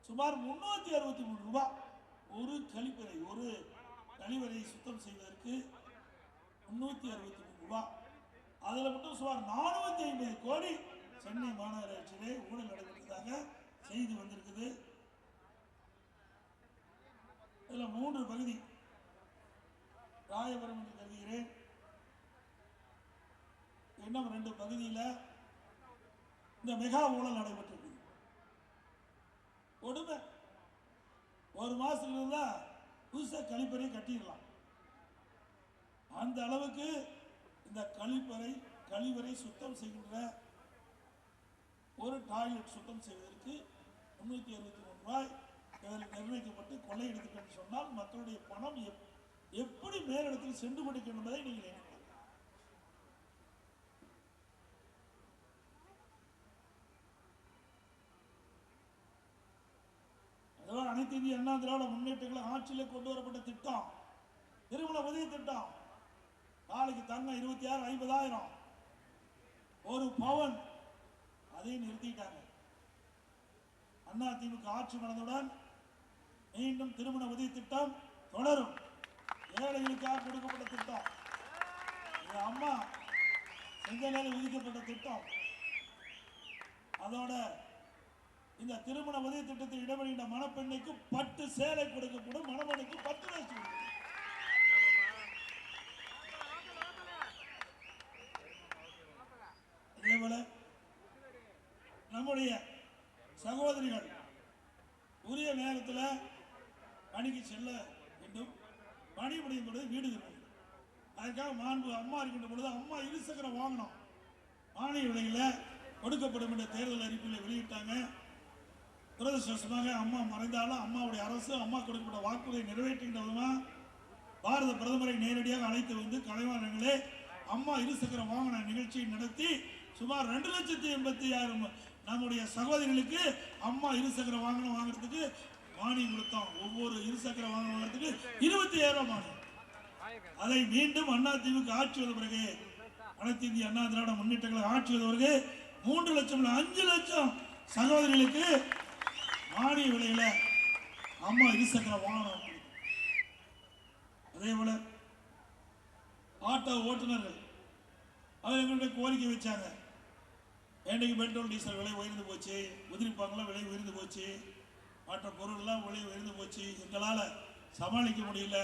சுமார் 363 ரூபாய். ஒரு கழிவறை சுத்தம் செய்வதற்கு 363 ரூபாய். அதில் மட்டும் சுமார் 450 கோடி சென்னை மாநகராட்சியிலே ஊழல் நடைபெற்றதாக செய்தி வந்திருக்குது. இதில் 3 பகுதி ராயபுரம் என்று கருதுகிறேன். இன்னும் 2 பகுதியில் இந்த மெகா ஊழல் நடைபெற்றிருக்கு. கொடுமை. ஒரு மாசத்துல இருந்தா புதுசாக கழிப்பறை கட்டிடலாம். அந்த அளவுக்கு இந்த கழிவறை சுத்தம் செய்கின்ற ஒரு டாய்லெட் சுத்தம் செய்வதற்கு 363 ரூபாய் நிர்ணயிக்கப்பட்டு கொள்ளையடித்து சொன்னால் மக்களுடைய பணம் எப்படி மேலிடத்தில் சென்று கொண்டிருக்கிறது என்பதை நீங்கள் எண்ணுங்கள். அதெல்லாம் அனைத்து இந்திய அண்ணா திராவிட முன்னேற்றங்களை ஆட்சியில் கொண்டு வரப்பட்ட திட்டம் திருமண உதவி திட்டம். நாளைக்கு தங்கம் 26, 50,000 ஒரு பவன், அதையும் நிறுத்திட்டாங்க. அண்ணா திமுக ஆட்சி நடந்தவுடன் மீண்டும் திருமண உதவி திட்டம் தொடரும். ஏழைகளுக்காக கொடுக்கப்பட்ட திட்டம், அம்மா செங்கலில் விதிக்கப்பட்ட திட்டம். அதோட இந்த திருமண உதவி திட்டத்தில் இடம்பெறுகின்ற மணப்பெண்ணுக்கு பட்டு சேலை கொடுக்கப்படும், மணமனுக்கு 10 லட்சம். இதேபோல நம்முடைய சகோதரிகள் உரிய நேரத்தில் பணிக்கு செல்ல வேண்டும். பணி முடியும் பொழுது வீடு இருக்கும். அதுக்காக மாண்பு அம்மா இருக்கின்ற பொழுது அம்மா இருசக்கரம் வாங்கணும். மானிய விலையில் கொடுக்கப்படும் என்ற தேர்தல் அறிக்கையில் வெளியிட்டாங்க. துரதிருஷ்டவசமாக அம்மா மறைந்தாலும் அம்மாவுடைய அரசு அம்மா கொடுக்கப்பட்ட வாக்குறுதியை நிறைவேற்றுகின்ற விதமாக பாரத பிரதமரை நேரடியாக அழைத்து வந்து கலைவாணர்களே அம்மா இருசக்கரம் வாகன நிகழ்ச்சியை நடத்தி சுமார் 2,80,000 நம்முடைய சகோதரிகளுக்கு அம்மா இருசக்கர வாகனம் வாங்குறதுக்கு மானியம் கொடுத்தோம். ஒவ்வொரு இருசக்கர வாகனம் வாங்குறதுக்கு 27,000 மானியம். அதை மீண்டும் அண்ணா திமுக ஆட்சி வந்த பிறகு, அனைத்து இந்திய அண்ணா திராவிட முன்னேற்றங்களை ஆட்சி வந்த பிறகு 3 லட்சம் 5 லட்சம் சகோதரிகளுக்கு மானிய விலையில அம்மா இருசக்கர வாகனம். அதே போல ஆட்டோ ஓட்டுநர்கள் அது எங்களுடைய கோரிக்கை வச்சாங்க. இன்றைக்கு பெட்ரோல் டீசல் விலை உயர்ந்து போச்சு, உதிரிப்பாங்கெல்லாம் விலை உயர்ந்து போச்சு, மற்ற பொருள்லாம் விலை உயர்ந்து போச்சு, எங்களால் சமாளிக்க முடியல.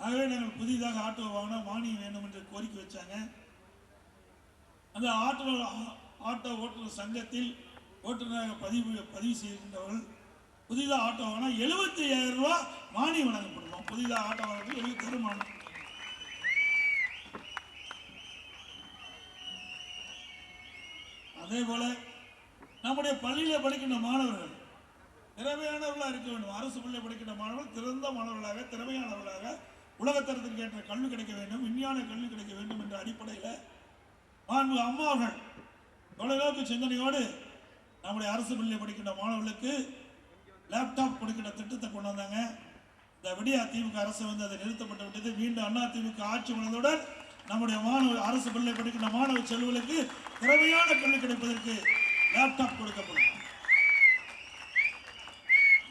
ஆகவே நாங்கள் புதிதாக ஆட்டோ வாங்கினா மானியம் வேண்டும் என்று கோரிக்கை வச்சாங்க. அந்த ஆட்டோ ஓட்டுநர் சங்கத்தில் ஓட்டுநராக பதிவு செய்கின்றவர்கள் புதிதாக ஆட்டோ வாங்கினா 75,000 ரூபாய் மானியம் வழங்கப்படணும். புதிதாக ஆட்டோ வாங்கினா 70,000 மானியம். அதே போல நம்முடைய பள்ளியில் படிக்கின்ற மாணவர்கள் திறமையானவர்களாக இருக்க வேண்டும். அரசு பள்ளியில் படிக்கின்ற மாணவர்கள் திறந்த மாணவர்களாக, திறமையானவர்களாக, உலகத்தரத்திற்கு ஏற்ற கல்வி கிடைக்க வேண்டும், விஞ்ஞான கல்வி கிடைக்க வேண்டும் என்ற அடிப்படையில் மாண்பு அம்மாவர்கள் தொலைநோக்கு சிந்தனையோடு நம்முடைய அரசு பள்ளியில் படிக்கின்ற மாணவர்களுக்கு லேப்டாப் கொடுக்கின்ற திட்டத்தை கொண்டு வந்தாங்க. இந்த விடியா திமுக அரசு வந்து அதை நிறுத்தப்பட்டு விட்டது. மீண்டும் அண்ணா திமுக ஆட்சி வந்தவுடன் நம்முடைய மாணவர் அரசு பள்ளியில் படிக்கின்ற மாணவ செல்வங்களுக்கு திறமையான கல்வி கிடைப்பதற்கு லேப்டாப் கொடுக்கப்படும்.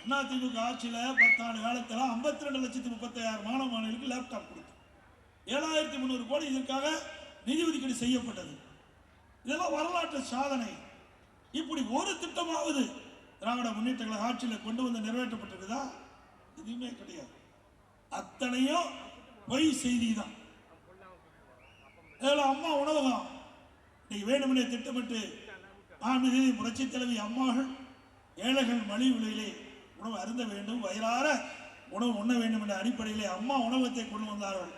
அண்ணா திமுக ஆட்சியில் 10 ஆண்டு காலத்தில் 52,30,000 மாணவ மாணவிகளுக்கு லேப்டாப் கொடுத்தோம். 7,300 கோடி இதற்காக நிதி ஒதுக்கீடு செய்யப்பட்டது. இதெல்லாம் வரலாற்று சாதனை. இப்படி ஒரு திட்டமாவது திராவிட முன்னேற்ற கழக ஆட்சியில் கொண்டு வந்து நிறைவேற்றப்பட்டிருக்குதா? எதுவுமே கிடையாது. அத்தனையும் பொய் செய்தி தான். அம்மா உணவகம் இன்னைக்கு வேண்டுமெனே திட்டமிட்டு புரட்சி தலைவி அம்மாகள் ஏழைகள் மலிவு விலையிலே உணவு அருந்த வேண்டும், வயிறார உணவு உண்ண வேண்டும் என்ற அடிப்படையிலே அம்மா உணவகத்தை கொண்டு வந்தார்கள்.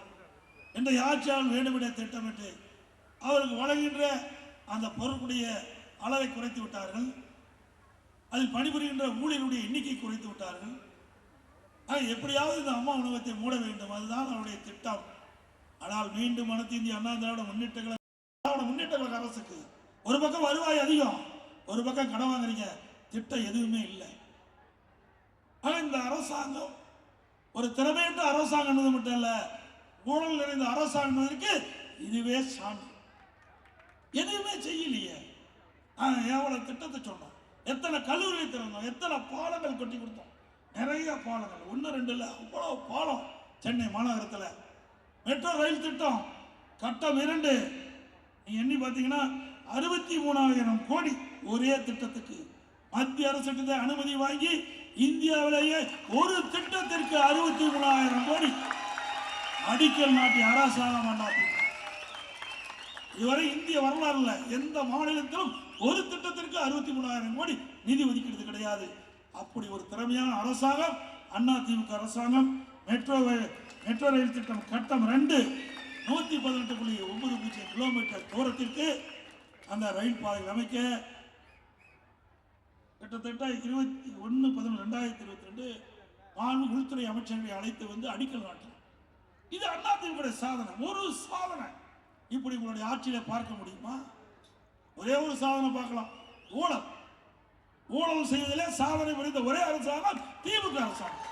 இன்றைய ஆட்சியாளர் வேண்டுமெனே திட்டமிட்டு அவருக்கு வழங்குகின்ற அந்த பொருட்களுடைய அளவை குறைத்து விட்டார்கள். அதில் பணிபுரிகின்ற ஊழியருடைய எண்ணிக்கை குறைத்து விட்டார்கள். எப்படியாவது இந்த அம்மா உணவகத்தை மூட வேண்டும், அதுதான் அவருடைய திட்டம். ஆனால் மீண்டும் அனைத்து இந்திய அண்ணா திராவிட முன்னேற்ற கழக அரசுக்கு ஒரு பக்கம் வருவாய் அதிகம், ஒரு பக்கம் கடன் வாங்குறீங்க, திட்டம் எதுவுமே இல்லை. ஆனால் இந்த அரசாங்கம் ஒரு திறமையற்ற அரசாங்கம் மட்டும் இல்ல, ஊழல் நிறைந்த அரசாங்கத்திற்கு இதுவே சான்று. எதுவுமே செய்யலையே. எவ்வளவு திட்டத்தை சொன்னோம், எத்தனை கல்லூரி திறந்தோம், எத்தனை பாலங்கள் கட்டி கொடுத்தோம், நிறைய பாலங்கள், 1 2 இல்லை, அவ்வளவு பாலம். சென்னை மாநகரத்தில் மெட்ரோ ரயில் திட்டம் கட்டம் 2 எண்ணி பார்த்தீங்கன்னா 63,000 கோடி ஒரே திட்டத்துக்கு. மத்திய அரசு அனுமதி வாங்கி இந்தியாவிலேயே ஒரு திட்டத்திற்கு 63,000 கோடி அடிக்கல் நாட்டி அரசாங்கம். இதுவரை இந்திய வரலாறுல எந்த மாநிலத்திலும் ஒரு திட்டத்திற்கு 63,000 கோடி நிதி ஒதுக்கீடு கிடையாது. அப்படி ஒரு திறமையான அரசாங்கம் அதிமுக அரசாங்கம். மெட்ரோ ரயில் திட்டம் கட்டம் 2 118.90 கிலோமீட்டர் தூரத்திற்கு அந்த ரயில் பாதைகள் அமைக்க கிட்டத்தட்ட 21/11/2022 மாண்பு உள்துறை அமைச்சர்களை அழைத்து வந்து அடிக்கல் நாட்டினார். இது அதிமுக சாதனை, ஒரு சாதனை. இப்படி உங்களுடைய ஆட்சியில பார்க்க முடியுமா? ஒரே ஒரு சாதனை பார்க்கலாம், ஊழல். ஊழல் செய்வதிலே சாதனை புரிந்த ஒரே அரசாங்கம் திமுக அரசாங்கம்.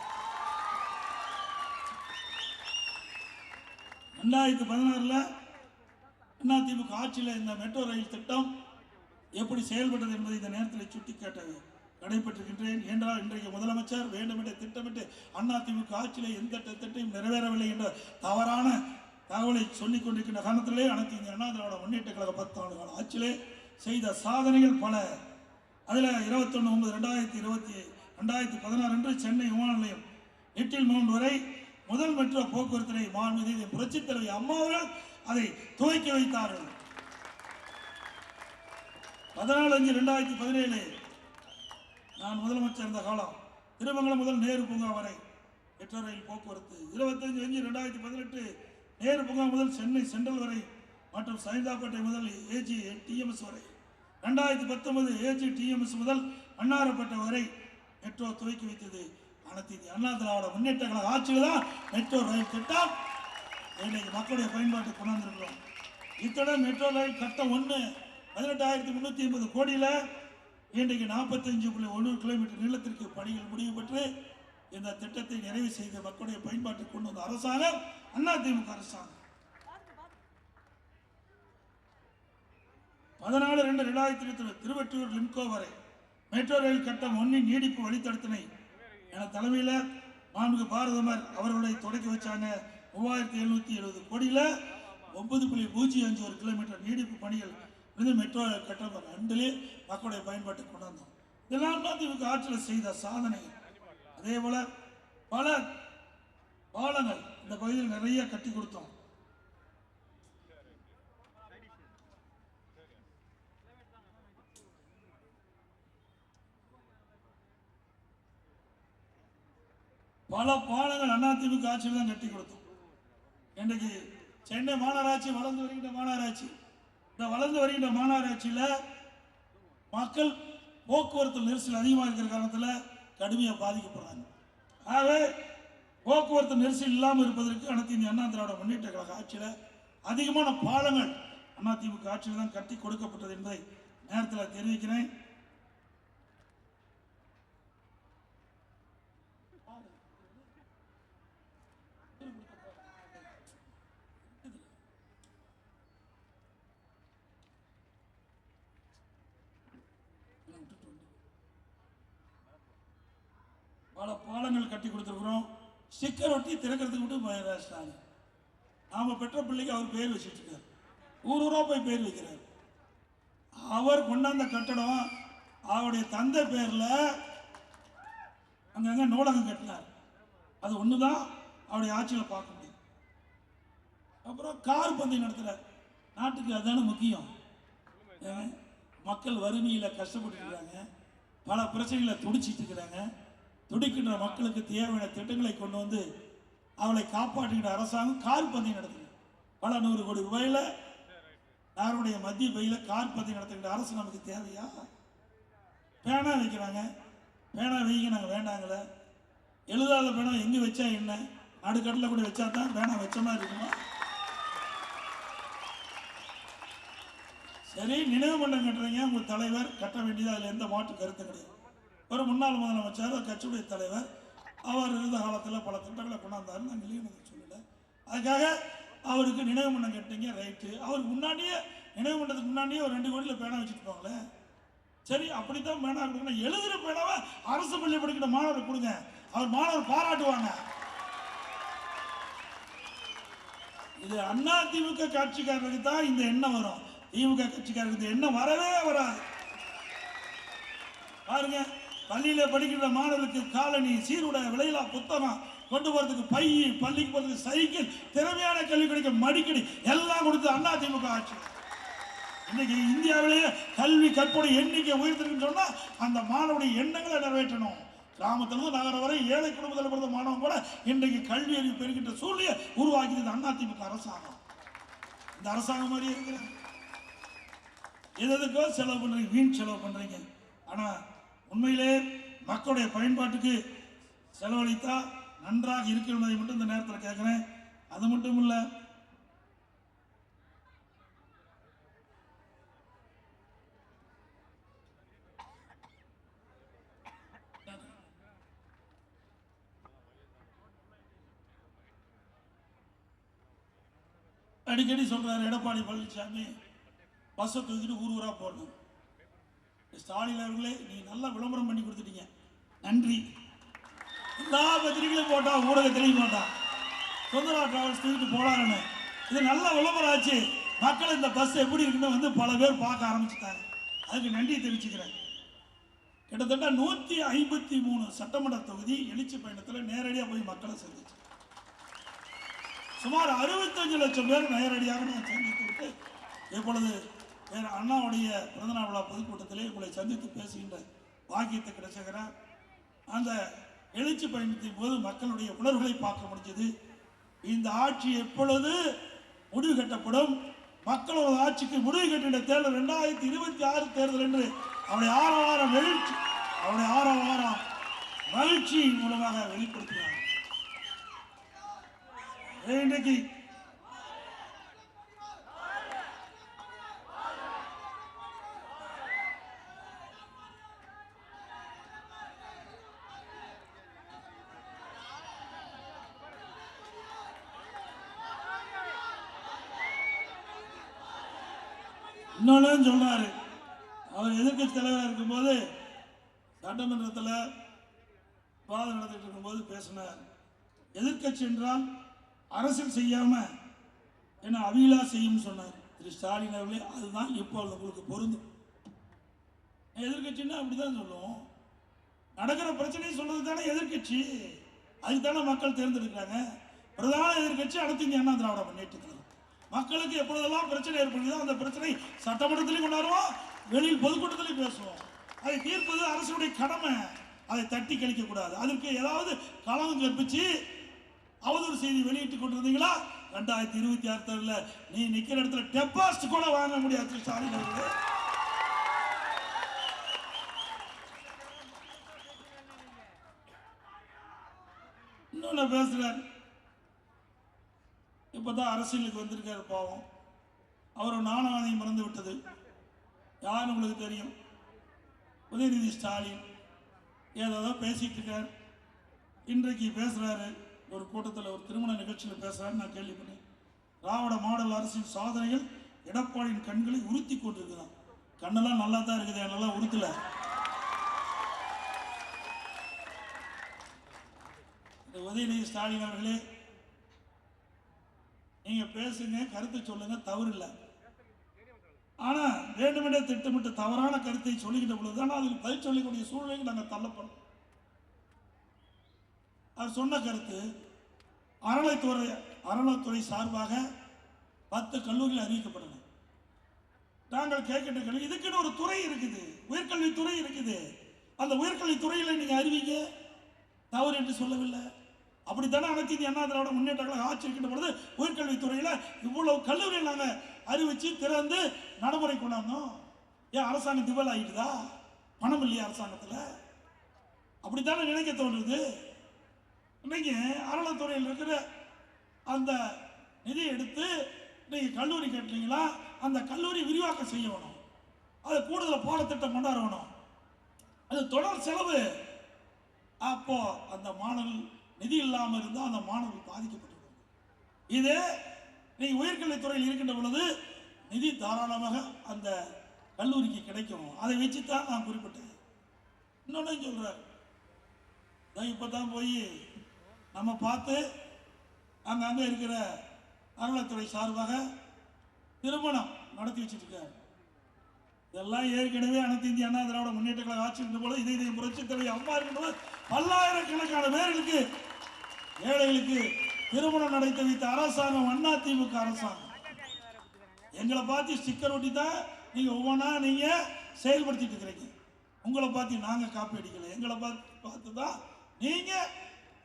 2016 அதிமுக ஆட்சியில் இந்த மெட்ரோ ரயில் திட்டம் எப்படி செயல்பட்டது என்பதை இந்த நேரத்தில் சுட்டிக்காட்ட நடைபெற்றிருக்கின்றேன். என்றால் இன்றைக்கு முதலமைச்சர் வேண்டுமென்றே திட்டமிட்டு அதிமுக ஆட்சியில் எந்த திட்டத்தையும் நிறைவேறவில்லை என்ற தவறான தகவலை சொல்லிக் கொண்டிருக்கின்ற காரணத்திலே அனைத்து இந்திய அண்ணா திராவிட முன்னேற்ற கழக 10 ஆண்டு கால ஆட்சியிலே செய்த சாதனைகள் பல. அதில் 21/9/2016 அன்று சென்னை விமான நிலையம் லிட்டில் மவுண்ட் வரை முதல் மெட்ரோ போக்குவரத்தினை மாண்புமிகு புரட்சித் தலைவி அம்மா அவர்கள் அதை துவக்கி வைத்தார்கள். 14/5/2017 நான் முதலமைச்சர் இருந்த காலம் திருமங்கலம் முதல் நேரு பூங்கா வரை மெட்ரோ ரயில் போக்குவரத்து. 25/5/2018 நேரு பூங்கா முதல் சென்னை சென்ட்ரல் வரை மற்றும் சைதாப்பேட்டை முதல் AGTMS வரை. 2019 AGTMS முதல் அன்னாரப்பேட்டை வரை மெட்ரோ துவக்கி வைத்தது அனைத்து இந்திய அண்ணா திராவிட முன்னேற்ற கழக ஆட்சியில் தான் மெட்ரோ ரயில் திட்டம் இன்னைக்கு மக்களுடைய பயன்பாட்டுக்கு கொண்டாந்துருக்கிறோம். இத்துடன் மெட்ரோ ரயில் கட்டம் 1 18,380 கோடியில் இன்றைக்கு 45.1 கிலோமீட்டர் நீளத்திற்கு பணிகள் முடிவு பெற்று இந்த திட்டத்தை நிறைவு செய்த மக்களுடைய பயன்பாட்டுக்கு கொண்டு வந்த அரசாங்கம் அதிமுக அரசாங்கம். 14/2/2020 திருவொற்றியூர் லிம்கோ வரை மெட்ரோ ரயில் கட்டம் 1 நீடிப்பு வழித்தடத்தினை என தலைமையில் மாண்புமிகு பாரதமர் அவர்களை தொடக்கி வச்சாங்க. 3,770 கோடியில் 9.051 கிலோமீட்டர் நீடிப்பு பணிகள் மெட்ரோ கட்டம் 2 மக்களுடைய பயன்பாட்டுக்கு கொண்டாந்தோம். இதெல்லாம் அதிமுக ஆட்சியில் செய்த சாதனைகள். அதே போல பல பாலங்கள் இந்த பகுதியில் நிறைய கட்டி கொடுத்தோம். பல பாலங்கள் அதிமுக ஆட்சியில் தான் கட்டி கொடுத்தோம். இன்றைக்கு சென்னை மாநகராட்சி வளர்ந்து வருகின்ற மாநகராட்சி. இந்த வளர்ந்து வருகின்ற மாநகராட்சியில் மக்கள் போக்குவரத்து நெரிசல் அதிகமாக இருக்கிற காரணத்தில் கடுமையாக பாதிக்கப்படுறாங்க. ஆகவே போக்குவரத்து நெரிசல் இல்லாமல் இருப்பதற்கு அனைத்து இந்திய அண்ணா திராவிட முன்னேற்ற கழக ஆட்சியில் அதிகமான பாலங்கள் அதிமுக ஆட்சியில் தான் கட்டி கொடுக்கப்பட்டது என்பதை நேரத்தில் தெரிவிக்கிறேன். பல பாலங்கள் கட்டி கொடுத்துருக்குறோம். ஸ்டிக்கர் ஒட்டி திறக்கிறதுக்கு மட்டும் மகாராஷ்டிராங்க. நாம பெற்ற பிள்ளைக்கு அவர் பேர் வச்சுட்டு இருக்காரு. ஊரூரா போய் பேர் வைக்கிறார். அவர் கொண்டாந்த கட்டடம் அவருடைய தந்தை பேர்ல அங்கங்க நூலகம் கட்டினார். அது ஒண்ணுதான் அவருடைய ஆட்சியில் பார்க்க முடியும். அப்புறம் கார் பந்தயம் நடத்துறார். நாட்டுக்கு அதுதானே முக்கியம். மக்கள் வறுமையில் கஷ்டப்பட்டு இருக்காங்க, பல பிரச்சனைகளை துடிச்சிட்டு இருக்கிறாங்க. துடிக்கின்ற மக்களுக்கு தேவையான திட்டங்களை கொண்டு வந்து அவளை காப்பாற்றுகின்ற அரசாங்கம் கார் பந்தயம் நடத்துது. பல 100 கோடி ரூபாயில் யாருடைய மத்திய பையில கார் பந்தயம் நடத்துகின்ற அரசு நமக்கு தேவையா? பேனா வைக்கிறாங்க, பேனா வைக்க நாங்கள் வேண்டாங்களே. எழுதாத பேனா எங்கே வச்சா என்ன, நடுக்கட்டில் கூட வச்சா தான் பேனா வச்ச மாதிரி இருக்குமா? சரி, நினைவு மன்றம் கட்டுறீங்க, உங்கள் தலைவர் கட்ட வேண்டியது, அதில் எந்த மாற்று கருத்து கிடையாது. ஒரு முன்னாள் முதலமைச்சர், கட்சியுடைய தலைவர், அவர் இருந்த காலத்தில் பல திட்டங்களை கொண்டாந்தாரு, நான் இல்லைன்னு சொல்லலை. அதுக்காக அவருக்கு நினைவு மன்றம் கட்டிங்க, ரைட்டு. அவருக்கு முன்னாடியே நினைவு மன்றத்துக்கு முன்னாடியே ஒரு 2 கோடியில் பேனா வச்சுருப்பாங்களே. சரி, அப்படித்தான் பேனா கொடுக்கணும். எழுதுகிற பேனாவை அரசு பள்ளி படிக்கிற மாணவர் கொடுங்க, அவர் மாணவர் பாராட்டுவாங்க. இது அண்ணா திமுக கட்சிக்காரருக்கு தான் இந்த எண்ணம் வரும். திமுக கட்சிக்காரருக்கு இந்த எண்ணம் வரவே வராது. பாருங்க, பள்ளியில படிக்கிற மாணவர்களுக்கு காலனி, சீருடை, விலையில்லா புத்தகம், கொண்டு போறதுக்கு பை, பள்ளிக்கு போறதுக்கு சைக்கிள், திறமையான கல்வி கிடைக்க மடிக்கடி எல்லாம் கொடுத்து அண்ணா திமுக ஆட்சி. இன்னைக்கு இந்தியாவிலேயே கல்வி கற்பனை எண்ணிக்கை உயர்த்திருக்குன்னு சொன்னா அந்த மாணவனுடைய எண்ணங்களை நிறைவேற்றணும். கிராமத்திலிருந்து நகரம் வரை ஏழை குடும்பத்தில் பிறந்த மாணவன் கூட இன்றைக்கு கல்வி அறிவு பெறுகின்ற சூழ்நிலையை உருவாக்கியது அண்ணா திமுக அரசாங்கம். இந்த அரசாங்கம் மாதிரி இருக்கிற எதுக்கோ செலவு பண்றீங்க, வீண் செலவு பண்றீங்க. ஆனா உண்மையிலே மக்களுடைய பயன்பாட்டுக்கு செலவழித்தா நன்றாக இருக்கு என்பதை மட்டும் இந்த நேரத்தில் கேட்கிறேன். அது மட்டும் இல்ல, அடிக்கடி சொல்றாரு எடப்பாடி பழனிசாமி பஸ்ஸை தூக்கிட்டு ஊர் ஊரா போடணும். ஸ்டாலின் அவர்களே, நீ நல்லா விளம்பரம் பண்ணி கொடுத்துட்டீங்க, நன்றி. எல்லா பத்திரிகையிலும் போட்டா, ஊடகத்திலையும் போட்டா, சுந்தரா டிராவல்ஸ் தூக்கிட்டு போடாருன்னு. இது நல்ல விளம்பரம் ஆச்சு. மக்கள் இந்த பஸ் எப்படி இருக்குன்னு வந்து பல பேர் பார்க்க ஆரம்பிச்சுட்டாங்க. அதுக்கு நன்றி தெரிவிச்சுக்கிறேன். கிட்டத்தட்ட 153 சட்டமன்ற தொகுதி எழுச்சி பயணத்தில் நேரடியாக போய் மக்களை சந்திச்சு சுமார் 65 லட்சம் பேர் நேரடியாக நான் சந்தித்து விட்டு இப்பொழுது அண்ணாவுடைய பிறந்தநாள் விழா பொதுக்கூட்டத்திலே உங்களை சந்தித்து பேசுகின்ற பாக்கியத்தை கிடைச்சுகிறார். அந்த எழுச்சி பயணத்தின் போது மக்களுடைய உணர்வுகளை பார்க்க முடிஞ்சது. இந்த ஆட்சி எப்பொழுது முடிவு கட்டப்படும், மக்களோட ஆட்சிக்கு முடிவு கட்டின தேர்தல் 2026 தேர்தல் என்று அவருடைய ஆரவாரம் மகிழ்ச்சி மூலமாக வெளிப்படுத்தினார். இன்றைக்கு இன்னொன்னு சொன்னாரு. அவர் எதிர்கட்சி தலைவராக இருக்கும்போது சட்டமன்றத்தில் விவாதம் நடத்திட்டு இருக்கும்போது பேசினார். எதிர்கட்சி என்றால் அரசியல் செய்யாம என்ன அவிலா செய்யும் சொன்னார் திரு ஸ்டாலின் அவர்களே. அதுதான் இப்பொழுது உங்களுக்கு பொருந்தும். எதிர்கட்சின்னா அப்படிதான் சொல்லுவோம். நடக்கிற பிரச்சனையை சொல்றது தானே எதிர்கட்சி. அதுக்கு தானே மக்கள் தேர்ந்தெடுக்கிறாங்க. பிரதான எதிர்கட்சி அனைத்து இந்திய அண்ணா திராவிட முன்னேற்றக் கழகம். மக்களுக்கு எப்பொழுதெல்லாம் பிரச்சனை ஏற்படுதோ அந்த பிரச்சனை சட்டமன்றத்திலையும் கொண்டாடுவோம், வெளியில் பொதுக்கூட்டத்திலையும் பேசுவோம். அதை தீர்ப்பது அரசுடைய கடமை. அதை தட்டி கழிக்க கூடாது. அதற்கு ஏதாவது களம் கற்பிச்சு அவதூறு செய்தி வெளியிட்டுக் கொண்டிருந்தீங்களா, 2026 தேர்தலில் நீ நிக்கிற இடத்துல டெபாசிட் கூட வாங்க முடியாது. ஸ்டாலின் அவர்களே, இன்னொன்னு பேசுறாரு. இப்பதான் அரசியலுக்கு வந்திருக்காரு பாவம். அவர் நாணவாதையும் மறந்து விட்டது. யார் உங்களுக்கு தெரியும்? உதயநிதி ஸ்டாலின் ஏதோ பேசிட்டு இருக்கார். இன்றைக்கு பேசுறாரு ஒரு கூட்டத்தில், ஒரு திருமண நிகழ்ச்சியில் பேசுறாரு. நான் கேள்விப்பட்டேன். திராவிட மாடல் அரசின் சாதனைகள் எடப்பாடியின் கண்களை உறுத்தி கொண்டிருக்கிறான். கண்ணெல்லாம் நல்லா தான் இருக்குது, என்னெல்லாம் உறுத்தல. உதயநிதி ஸ்டாலின் அவர்களே, நீங்க பேசுங்க, கருத்தை சொல்லுங்க, தவறு இல்லை. ஆனா வேண்டுமென்றே திட்டமிட்டு தவறான கருத்தை சொல்லிக்கிட்ட பொழுதுதான் அதுக்கு பதில் சொல்லக்கூடிய சூழ்நிலைக்கு நாங்கள் தள்ளப்படும். அவர் சொன்ன கருத்து, அறநிலைத்துறை சார்பாக 10 கல்லூரிகள் அறிவிக்கப்படணும். நாங்கள் கேட்கின்ற கல்வி, இதுக்குன்னு ஒரு துறை இருக்குது, உயர்கல்வித்துறை இருக்குது. அந்த உயர்கல்வித்துறையில் நீங்க அறிவிங்க, தவறு என்று சொல்லவில்லை. அப்படித்தானே அனைத்து இந்திய அண்ணா திராவிட முன்னேற்ற கழகம் ஆட்சி இருக்கின்ற பொழுது உயர்கல்வித்துறையில் இவ்வளவு கல்லூரிகள் நாங்கள் அறிவிச்சு திறந்து நடைமுறை கொண்டாந்தோம். ஏன் அரசாங்கம் திவால் ஆகிட்டுதா? பணம் இல்லையா அரசாங்கத்தில்? அப்படித்தானே நினைக்க தோன்றுது. இன்னைக்கு அறநிலைத்துறையில் இருக்கிற அந்த நிதியை எடுத்து இன்னைக்கு கல்லூரி கட்டுறீங்களா, அந்த கல்லூரி விரிவாக்கம் செய்யணும். அது கூடுதல் பாடத்திட்டம் கொண்டாடணும், அது தொடர் செலவு. அப்போ அந்த மாணவர்கள் நிதி இல்லாமல் இருந்தால் அந்த மாணவர்கள் பாதிக்கப்பட்டு, இதே நீ உயர்கல்வித்துறையில் இருக்கின்ற பொழுது நிதி தாராளமாக அந்த கல்லூரிக்கு கிடைக்கும். அதை வச்சு தான் நான் குறிப்பிட்டேன். இன்னொன்னு சொல்றாரு, இப்பதான் போய் நம்ம பார்த்து அங்கங்க இருக்கிற அறநிலைத்துறை சார்பாக திருமணம் நடத்தி வச்சுட்டு இருக்காரு. இதெல்லாம் ஏற்கனவே அனைத்து இந்திய அண்ணா திராவிட முன்னேற்ற கழக ஆட்சி இருந்த போது இதய புரட்சி தலைவி அம்மா இருக்கின்ற போது பல்லாயிரக்கணக்கான பேர்களுக்கு ஏழைகளுக்கு திருமணம் நடத்தி வைத்த அரசாங்கம் அதிமுக அரசாங்கம். எங்களை பார்த்து ஸ்டிக்கர் ஒட்டி தான் நீங்க ஒவ்வொன்றா நீங்க செயல்படுத்திட்டு இருக்கிறீங்க. உங்களை பார்த்து நாங்க காப்பி அடிக்கல, எங்களை பார்த்து தான் நீங்க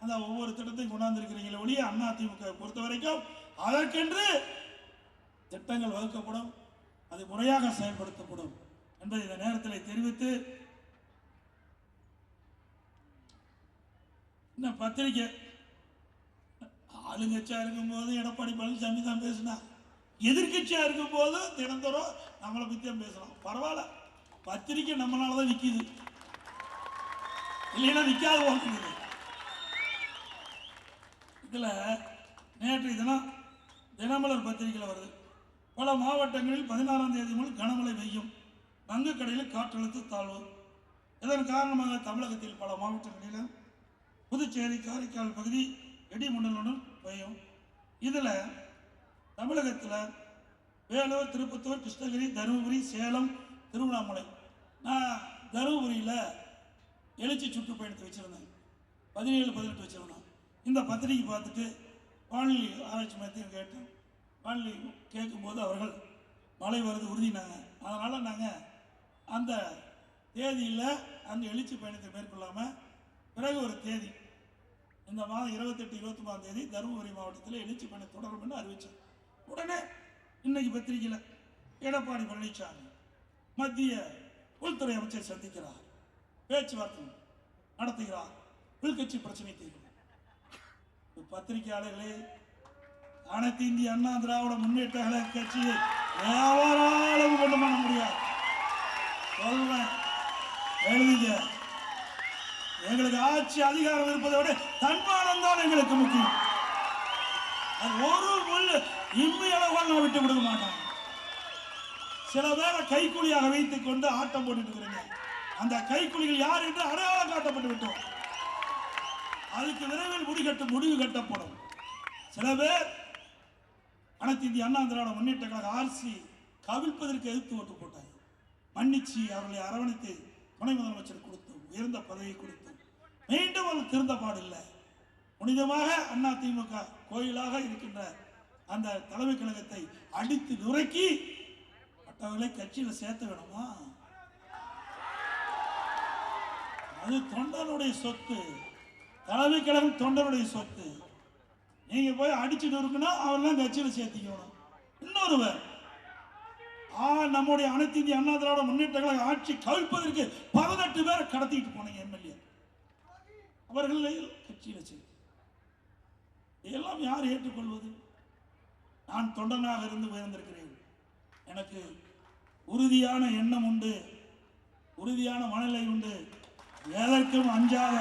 அந்த ஒவ்வொரு திட்டத்தையும் கொண்டாந்துருக்கிறீங்களே ஒழிய அதிமுக பொறுத்த வரைக்கும் அதற்கென்று திட்டங்கள் வகுக்கப்படும், அது முறையாக செயல்படுத்தப்படும் என்பதை இந்த நேரத்தில் தெரிவித்து, இன்னும் பத்திரிகை ஆளுங்கட்சியா இருக்கும்போது எடப்பாடி பழனிசாமி தான் பேசினா, எதிர்கட்சியா இருக்கும் போது தினந்தோறும் நம்மளை பத்தி தான் பேசலாம். பரவாயில்ல, பத்திரிகை நம்மளாலதான் நிக்குது, இல்லைன்னா நிக்காத போகுது. இதுல நேற்றைய தினம் தினமலர் பத்திரிகையில் வருது, பல மாவட்டங்களில் 16ஆம் தேதி முதல் கனமழை பெய்யும், வங்கக்கடையில் காற்றழுத்த தாழ்வு. இதன் காரணமாக தமிழகத்தில் பல மாவட்டங்களில் புதுச்சேரி காரைக்கால் பகுதி இடிமுண்டலுடன் பெய்யும். இதில் தமிழகத்தில் வேலூர், திருப்பத்தூர், கிருஷ்ணகிரி, தருமபுரி, சேலம், திருவண்ணாமலை. நான் தருமபுரியில் எழுச்சி சுற்றுப்பயணத்தை வச்சுருந்தேன், 17-18 வச்சுருந்தேன். இந்த பத்திரிகை பார்த்துட்டு வானிலை ஆராய்ச்சி மையத்தையும் கேட்டேன். வானிலை கேட்கும்போது அவர்கள் மழை வருது உறுதினாங்க. அதனால் நாங்கள் அந்த தேதியில் அந்த எழுச்சி பயணத்தை மேற்கொள்ளாமல் பிறகு ஒரு தேதி இந்த மாதம் 28-29ஆம் தேதி தருமபுரி மாவட்டத்தில் எழுச்சி பயணம் தொடரும் என்று அறிவித்தோம். உடனே இன்னைக்கு பத்திரிகையில் எடப்பாடி பழனிசாமி மத்திய உள்துறை அமைச்சர் சந்திக்கிறார், பேச்சுவார்த்தை நடத்துகிறார், உள்கட்சி பிரச்சனை தீர்வு. பத்திரிகையாளர்களே, அனைத்து இந்திய அண்ணா திராவிட முன்னேற்ற கழக கட்சியை எவராலும் கொண்டு பண்ண முடியாது. சொல்றேன், எழுதிங்க. எங்களுக்கு ஆட்சி அதிகாரம் இருப்பதை விட தன்மானம் தான் எங்களுக்கு முக்கியம். அது ஒரு முள் இம்மி அளவால் நான் விட்டு கொடுக்க மாட்டாங்க. சில பேரை கைக்கூலியாக வைத்துக் கொண்டு ஆட்டம் போட்டுட்டு இருக்கிறீங்க. அந்த கைக்கூலிகள் யார் என்று அடையாளம் காட்டப்பட்டு விட்டோம். அதுக்கு விரைவில் முடிவு கட்டப்படும். சில பேர் அனைத்து இந்திய அண்ணா திராவிட முன்னேற்ற கழக ஆர்சி கவிழ்ப்பதற்கு எதிர்த்து ஓட்டு போட்டாங்க. மன்னிச்சு அவர்களை அரவணைத்து துணை முதலமைச்சர் கொடுத்தோம், உயர்ந்த பதவியை கொடுத்தோம். மீண்டும் அவர்கள் திருந்த பாடில்லை. புனிதமாக அதிமுக கோயிலாக இருக்கின்ற அந்த தலைமை கழகத்தை அடித்து நுரைக்கி மற்றவர்களை கட்சியில் சேர்த்து வேணுமா? அது தொண்டனுடைய சொத்து. தலைமை கழகம் தொண்டனுடைய சொத்து. நீங்க போய் அடிச்சுட்டு இருக்கணும், அவரெல்லாம் கட்சியில் சேர்த்திக்கணும். இன்னொருவர் நம்முடைய அனைத்து இந்திய அண்ணா திராவிட முன்னேற்ற கழக ஆட்சி கவிழ்ப்பதற்கு 18 பேரை கடத்திட்டு போனீங்க எம்எல்ஏ, அவர்கள் கட்சியில் சேர்த்து. இதெல்லாம் யார் ஏற்றுக்கொள்வது? நான் தொண்டனாக இருந்து உயர்ந்திருக்கிறேன். எனக்கு உறுதியான எண்ணம் உண்டு, உறுதியான மனநிலை உண்டு. எதற்கும் அஞ்சாத,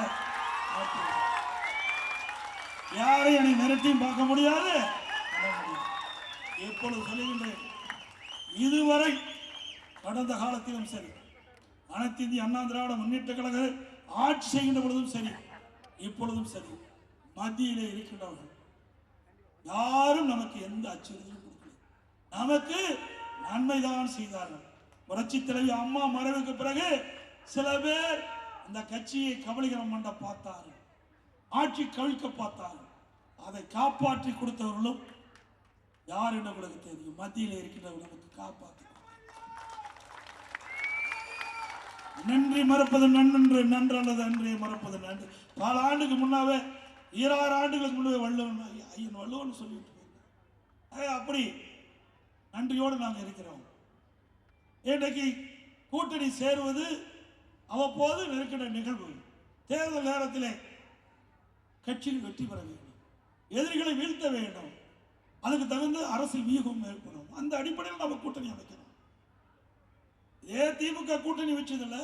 யாரையும் என்னை மிரட்டியும் பார்க்க முடியாது. எப்பொழுது சொல்லுகின்றேன், இதுவரை கடந்த காலத்திலும் சரி, அனைத்து இந்திய அண்ணா திராவிட முன்னேற்ற கழக ஆட்சி செய்கின்ற பொழுதும் சரி, இப்பொழுதும் சரி, மத்தியிலே இருக்கின்றவர்கள் யாரும் நமக்கு எந்த அச்சுறுத்தலும் கொடுக்கல. நமக்கு நன்மைதான் செய்தார்கள். புரட்சி தலைவி அம்மா மறைவுக்கு பிறகு சில பேர் அந்த கட்சியை கபலீகரம் பண்ண பார்த்தார்கள், ஆட்சி கவிழ்க்க பார்த்தார்கள். அதை காப்பாற்றி கொடுத்தவர்களும் யார் என்று உங்களுக்கு தெரியும். மத்தியில் இருக்கின்றவர்களுக்கு காப்பாற்றி நன்றி மறப்பது நன்று, நன்று அல்லது நன்றியை மறப்பது நன்று. பல ஆண்டுக்கு முன்னாவே 26 ஆண்டுகளுக்கு முன்னாவே வள்ளுவன் ஐயன் வள்ளுவன் சொல்லிட்டு போயிருக்காங்க. அப்படி நன்றியோடு நாங்கள் இருக்கிறோம். இன்றைக்கு கூட்டணி சேருவது அவ்வப்போது நெருக்கிற நிகழ்வு. தேர்தல் நேரத்திலே கட்சிகள் வெற்றி பெற வேண்டும், எதிரிகளை வீழ்த்த வேண்டும், அதுக்கு தகுந்த அரசியல் வியூகம் மேற்கொள்ளும். அந்த அடிப்படையில் நம்ம கூட்டணி அமைக்கணும். இதே திமுக கூட்டணி வச்சதில்ல.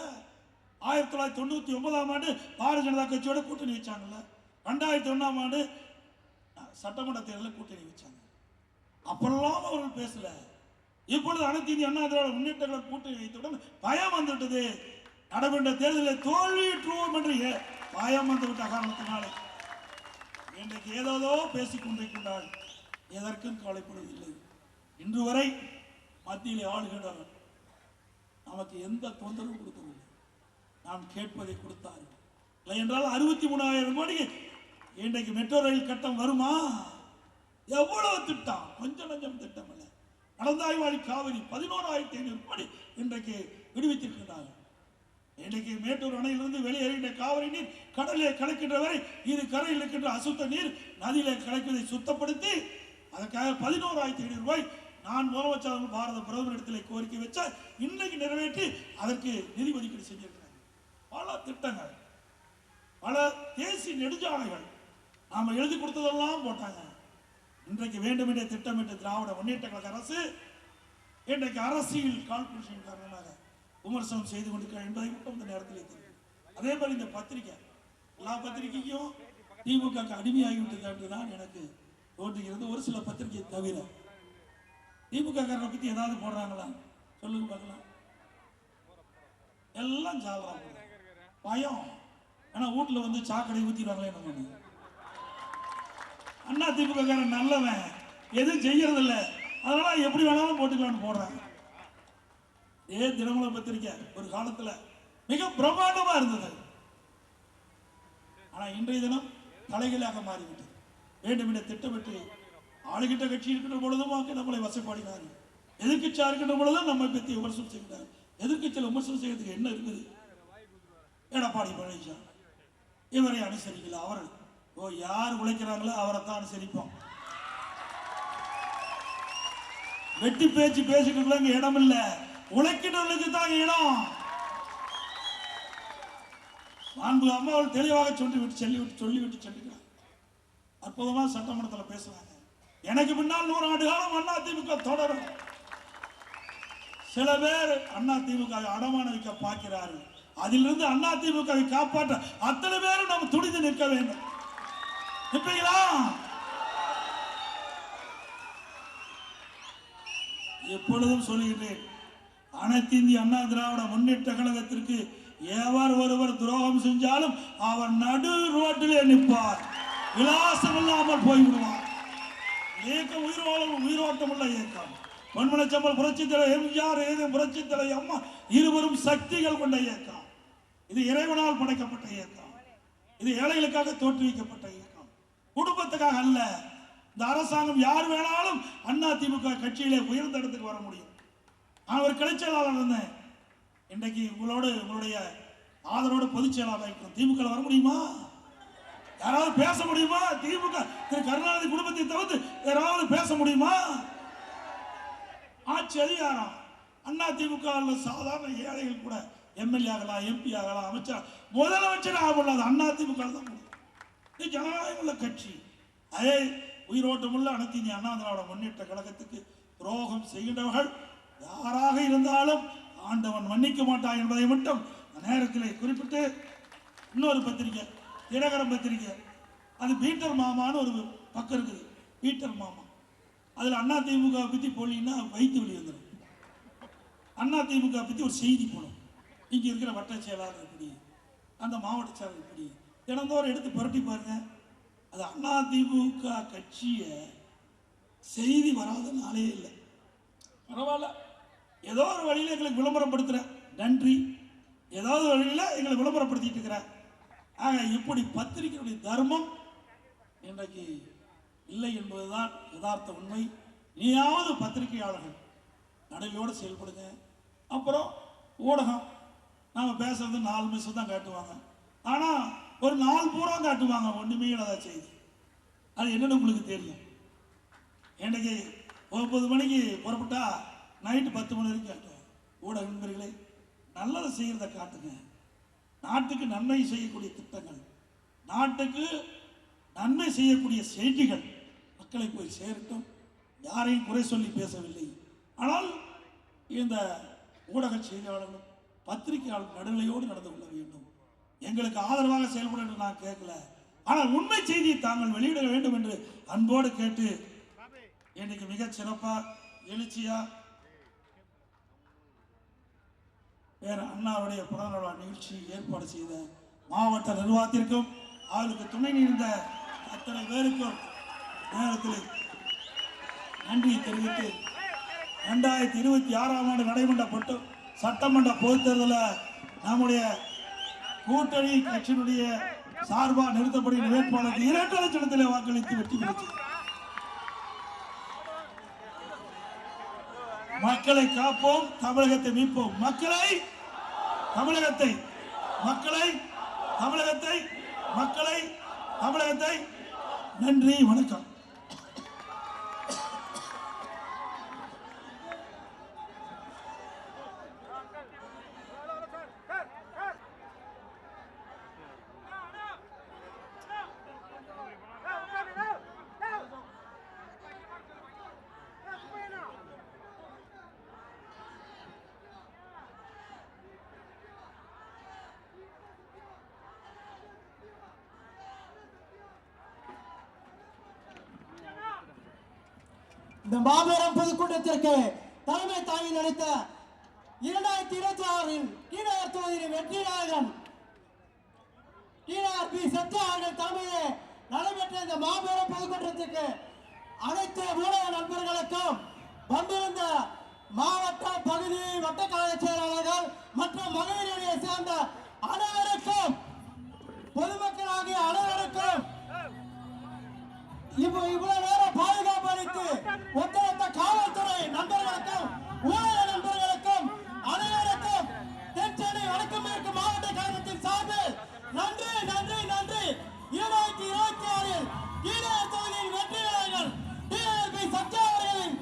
1999ஆம் ஆண்டு பாரதிய ஜனதா கட்சியோட கூட்டணி வச்சாங்கல்ல. 2001ஆம் ஆண்டு சட்டமன்ற தேர்தலில் கூட்டணி வச்சாங்க. அப்பெல்லாம் அவர்கள் பேசல. இப்பொழுது அனைத்து இந்திய அண்ணா திராவிட முன்னேற்ற கழக கூட்டணி வைத்தவுடன் பயம் வந்துவிட்டது. நடைபெற்ற தேர்தலில் தோல்வியுற்றுவோம் என்று பயம் வந்துவிட்ட காரணத்தினாலே இன்றைக்கு ஏதோ பேசிக் கொண்டிருக்கின்றார். எதற்கும் கவலைப்படுவதில்லை. இன்று வரை மத்தியிலே ஆளுகிறவர் நமக்கு எந்த தொந்தரவும் கொடுக்கவில்லை. நாம் கேட்பதை கொடுத்தார்கள். இல்லை என்றால் 63,000 கோடி இன்றைக்கு மெட்ரோ ரயில் கட்டம் வருமா? எவ்வளவு திட்டம், கொஞ்சம் நஞ்சம் திட்டம் அல்ல. நடந்தாய்வாடி காவிரி 11,500 கோடி இன்றைக்கு விடுவித்திருக்கிறார்கள். இன்றைக்கு மேட்டூர் அணையிலிருந்து வெளியேறுகின்ற காவிரி நீர் கடலிலே கலக்கின்ற வரை இது கரையில் இருக்கின்ற அசுத்த நீர் நதியிலே கலக்குவதை சுத்தப்படுத்தி அதற்காக 11,500 ரூபாய் நான் முதலமைச்சர் பாரத பிரதமரிடத்தில் கோரிக்கை வச்ச இன்றைக்கு நிறைவேற்றி அதற்கு நிதி ஒதுக்கீடு செஞ்சிருக்கிறாங்க. பல திட்டங்கள், பல தேசிய நெடுஞ்சாலைகள் நாம எழுதி கொடுத்ததெல்லாம் போட்டாங்க. இன்றைக்கு வேண்டும் என்ற திட்டமிட்ட திராவிட முன்னேற்ற கழக அரசு இன்றைக்கு அரசியல் கால்குலேஷன் காரணமாக விமர்சனம் செய்து கொண்டிருக்கிறார் என்பதை மட்டும் இந்த நேரத்தில் தெரியும். அதே மாதிரி இந்த பத்திரிகை, எல்லா பத்திரிகைக்கும் திமுக அடிமையாகிவிட்டது என்றுதான் எனக்கு தோன்றுகிறது. ஒரு சில பத்திரிகை தவிர திமுக காரனை பத்தி ஏதாவது போடுறாங்களா சொல்லுங்க பார்க்கலாம். எல்லாம் ஜாலரா பயம். ஆனா வீட்டுல வந்து சாக்கடை ஊத்திடுவாங்களே என்ன பண்ணு. அண்ணா திமுக காரன் நல்லவன், எதுவும் செய்யறது இல்லை, அதனால எப்படி வேணாலும் போட்டுக்கலான்னு போடுறாங்க. தினமலர் பத்திரிக்கை ஒரு காலத்துல மிக பிரமாண்டமா இருந்தது. ஆனா இன்றைய தினம் தலைகளாக மாறிவிட்டது. வேண்டும் என்ற திட்டமிட்டு ஆளுகிட்ட கட்சி இருக்கின்ற பொழுதும் நம்மளை வசப்பாடினார்கள். எதிர்கட்சியா இருக்கின்ற பொழுதும் நம்மை பற்றி விமர்சனம் செய்கிறார். எதிர்கட்சியில் விமர்சனம் செய்யறதுக்கு என்ன இருக்குது? எடப்பாடி பழனிசாமி இவரை அனுசரிக்கல. அவர்கள் யார் உழைக்கிறாங்களோ அவரை தான் அனுசரிப்போம். வெட்டி பேச்சு பேசிட்டு இடம் இல்லை, உழைக்கின்றவர்களுக்கு தான் இடம். அன்பு அம்மாவில் தெளிவாக சொல்லிவிட்டு செல்லுகிறார். அற்புதமா சட்டமன்றத்தில் பேசுவாங்க. எனக்கு பின்னால் 100 ஆண்டு காலம் அண்ணா திமுக தொடரும். சில பேர் அண்ணா திமுக அடமான வைக்க பார்க்கிறார்கள். அதிலிருந்து அண்ணா திமுகவை காப்பாற்ற அத்தனை பேரும் நம்ம துடித்து நிற்க வேண்டும். நிற்பீங்களா? எப்பொழுதும் சொல்லுகிறேன், அனைத்து இந்திய அண்ணா திராவிட முன்னேற்ற கழகத்திற்கு எவர் ஒருவர் துரோகம் செஞ்சாலும் அவர் நடு ரோட்டிலே நிற்பார். விலாசம் இல்லாமல் போய்விடுவார். இயக்கம் உயிரோட்டம் உள்ள இயக்கம். பொன்மனச்சம்பல் புரட்சி தலைவர் எம்ஜிஆர், புரட்சி தலைவர் அம்மா இருவரும் சக்திகள் கொண்ட இயக்கம். இது இறைவனால் படைக்கப்பட்ட இயக்கம். இது ஏழைகளுக்காக தோற்றுவிக்கப்பட்ட இயக்கம், குடும்பத்துக்காக அல்ல. இந்த அரசாங்கம் யார் வேணாலும் அண்ணா திமுக கட்சியிலே உயர்ந்த இடத்துக்கு வர முடியும். நான் ஒரு கிளை செயலாளர் இருந்தேன். இன்றைக்கு உங்களுடைய ஆதரவோடு பொதுச் செயலாளர் திமுக வர முடியுமா? யாராவது பேச முடியுமா? திமுக திரு கருணாநிதி குடும்பத்தை தவிர்த்து யாராவது பேச முடியுமா? ஆட்சி அதிகாரம் அண்ணா திமுக சாதாரண ஏழைகள் கூட எம்எல்ஏ ஆகலாம், எம்பி ஆகலாம், அமைச்சர், முதலமைச்சர் ஆகலாம். அண்ணா திமுக தான் முடியும். இது ஜனநாயகம் உள்ள கட்சி. அதே உயிரோட்டம் உள்ள அனைத்து இந்திய அண்ணா திராவிட முன்னேற்ற கழகத்துக்கு துரோகம் செய்கின்றவர்கள் யாராக இருந்தாலும் ஆண்டவன் மன்னிக்க மாட்டான் என்பதை மட்டும் நேரத்தில் குறிப்பிட்டு, இன்னொரு பத்திரிகை தினகரன் பத்திரிகை, அது பீட்டர் மாமான்னு ஒரு பக்கம் இருக்குது. பீட்டர் மாமா அதில் அண்ணா திமுக பற்றி போலின்னா வைத்து வெளியே அண்ணா திமுக பற்றி ஒரு செய்தி போடும். இங்கே இருக்கிற வட்ட செயலாளர் இப்படி, அந்த மாவட்ட செயலாளர் இப்படி, தினந்தோறும் எடுத்து புரட்டி பாருங்க. அது அண்ணா திமுக கட்சியை செய்தி வராத நாளே இல்லை. பரவாயில்ல, ஏதோ ஒரு வழியில் எங்களுக்கு விளம்பரப்படுத்துகிறேன், நன்றி. ஏதாவது வழியில் எங்களை விளம்பரப்படுத்திட்டு இருக்கிறேன். ஆக இப்படி பத்திரிகையுடைய தர்மம் இன்றைக்கு இல்லை என்பதுதான் யதார்த்த உண்மை. நீயாவது பத்திரிகையாளர்கள் நடுவோடு செயல்படுங்க. அப்புறம் ஊடகம் நாம் பேசுறது 4 நிமிஷம் தான் காட்டுவாங்க, ஆனால் ஒரு நாள் பூரா காட்டுவாங்க ஒன்றுமே இல்லாத செய்தி. அது என்னன்னு உங்களுக்கு தெரியும். இன்றைக்கு 9 மணிக்கு புறப்பட்டா நைட்டு 10 மணி வரைக்கும் காட்டுவாங்க. ஊடக நண்பர்களே, நல்லதை செய்கிறத காட்டுங்க. நாட்டுக்கு நன்மை செய்யக்கூடிய திட்டங்கள், நாட்டுக்கு நன்மை செய்யக்கூடிய செய்திகள் மக்களை போய் சேரட்டும். யாரையும் குறை சொல்லி பேசவில்லை. ஆனால் இந்த ஊடக செய்தியாளர்களும் பத்திரிகையாளர் நடுநிலையோடு நடந்து கொள்ள வேண்டும். எங்களுக்கு ஆதரவாக செயல்பட என்று நான் கேட்கல, ஆனால் உண்மை செய்தியை தாங்கள் வெளியிட வேண்டும் என்று அன்போடு கேட்டு இன்னைக்கு மிக சிறப்பா எழுச்சியா வேற அண்ணாவுடைய பிறந்த நாள் நிகழ்ச்சி ஏற்பாடு செய்த மாவட்ட நிர்வாகத்திற்கும் அவருக்கு துணை நின்ற அத்தனை பேருக்கும் நேரத்தில் நன்றி தெரிவித்து 2026ஆம் ஆண்டு நடைபெற்ற சட்டமன்ற பொதுத் தேர்தலில் நம்முடைய கூட்டணி கட்சியினுடைய சார்பாக நிறுத்தப்படுகிற வேட்பாளருக்கு 2 லட்சத்தில் வாக்களித்து வெற்றி பெற்றது. மக்களை காப்போம், தமிழகத்தை மீட்போம். மக்களை தமிழகத்தை மக்களை தமிழகத்தை மக்களை தமிழகத்தை. நன்றி, வணக்கம். இந்த மாபெரும் பொதுக்கூட்டத்திற்கு தலைமை தாங்கி நடித்த 2026இல் டிஆர் தொகுதியின் வெற்றி நாயகன் டிஆர் பி சத்யா அவர்கள் தலைமையிலே நடைபெற்ற இந்த மாபெரும் பொதுக்கூட்டத்திற்கு அனைத்து ஊடக நண்பர்களுக்கும் வந்திருந்த மாவட்ட பகுதி வட்டக்கழக செயலாளர்கள் மற்றும் மகளிர் அணியை சேர்ந்த அனைவருக்கும், பொதுமக்களாகிய அனைவருக்கும், இவ்வளவு நேரம் பாதுகாப்பு அளித்து ஒத்துழைத்த காவல்துறை நண்பர்களுக்கும் ஊடக நண்பர்களுக்கும் அனைவருக்கும் தென்சென்னை வடக்கு மேற்கு மாவட்ட கழகத்தின் சார்பில் நன்றி நன்றி நன்றி. 2026இல் டிஆர் தொகுதியின் வெற்றியாளர்கள் டிஆர் பி சத்யா அவர்களின்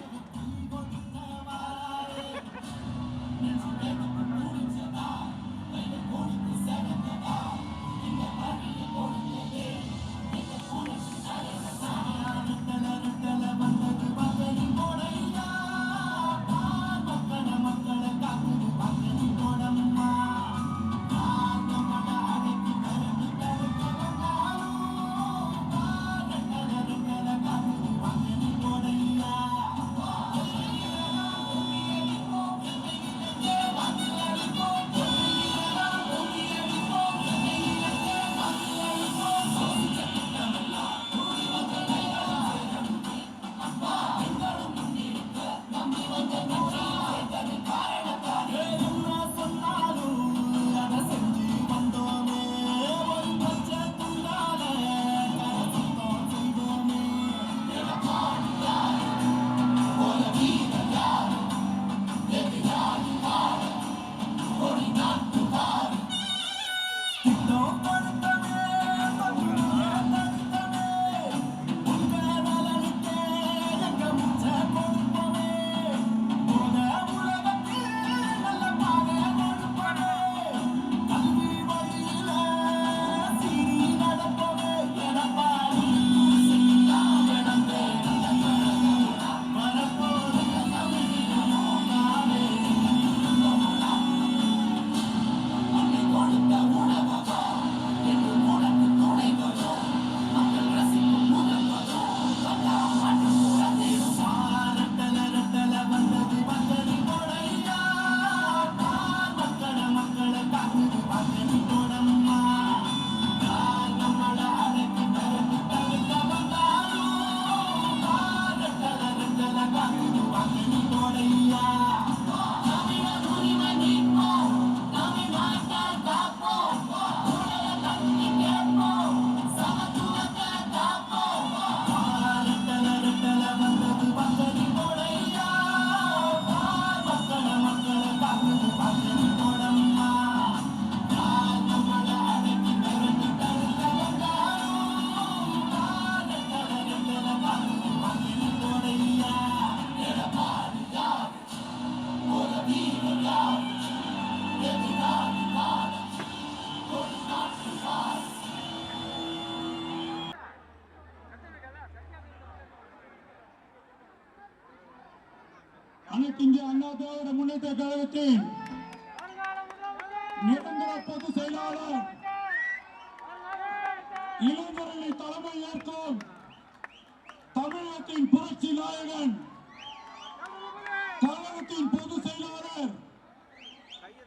அனைத்து இந்திய அண்ணா திராவிட முன்னேற்ற கழகத்தின் நிரந்தர பொதுச் செயலாளர் இளைஞரணி தலைமை ஏற்கும் தமிழகத்தின் புரட்சி நாயகன் கழகத்தின் பொதுச் செயலாளர்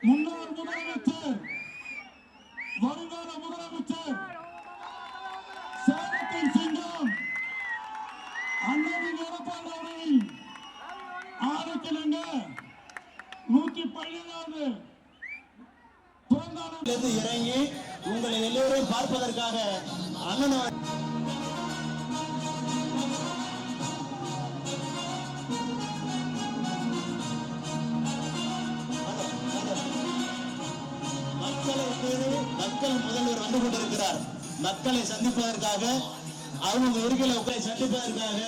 முன்னாள் முதலமைச்சர் வருங்கால முதலமைச்சர் சேலத்தின் சிங்கம் அண்ணாவின் எடப்பாடி அவர்களின் ஆணைக்கிணங்க 117வது பிறந்தநாள் இறங்கி உங்களை எல்லோரும் பார்ப்பதற்காக அண்ணன் மக்கள் முதல்வர் வந்து கொண்டிருக்கிறார். மக்களை சந்திப்பதற்காக அவங்க இருக்கையில் உட்காரை சந்திப்பதற்காக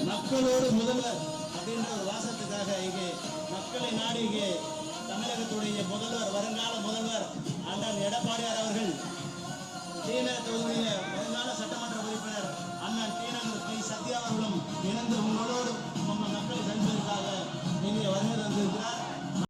மக்களோடு முதல்வர் அப்படின்ற ஒரு வாசத்துக்காக இங்கே மக்களை நாடி இங்கே தமிழகத்துடைய முதல்வர் வருங்கால முதல்வர் அண்ணன் எடப்பாடியார் அவர்கள் தொகுதியில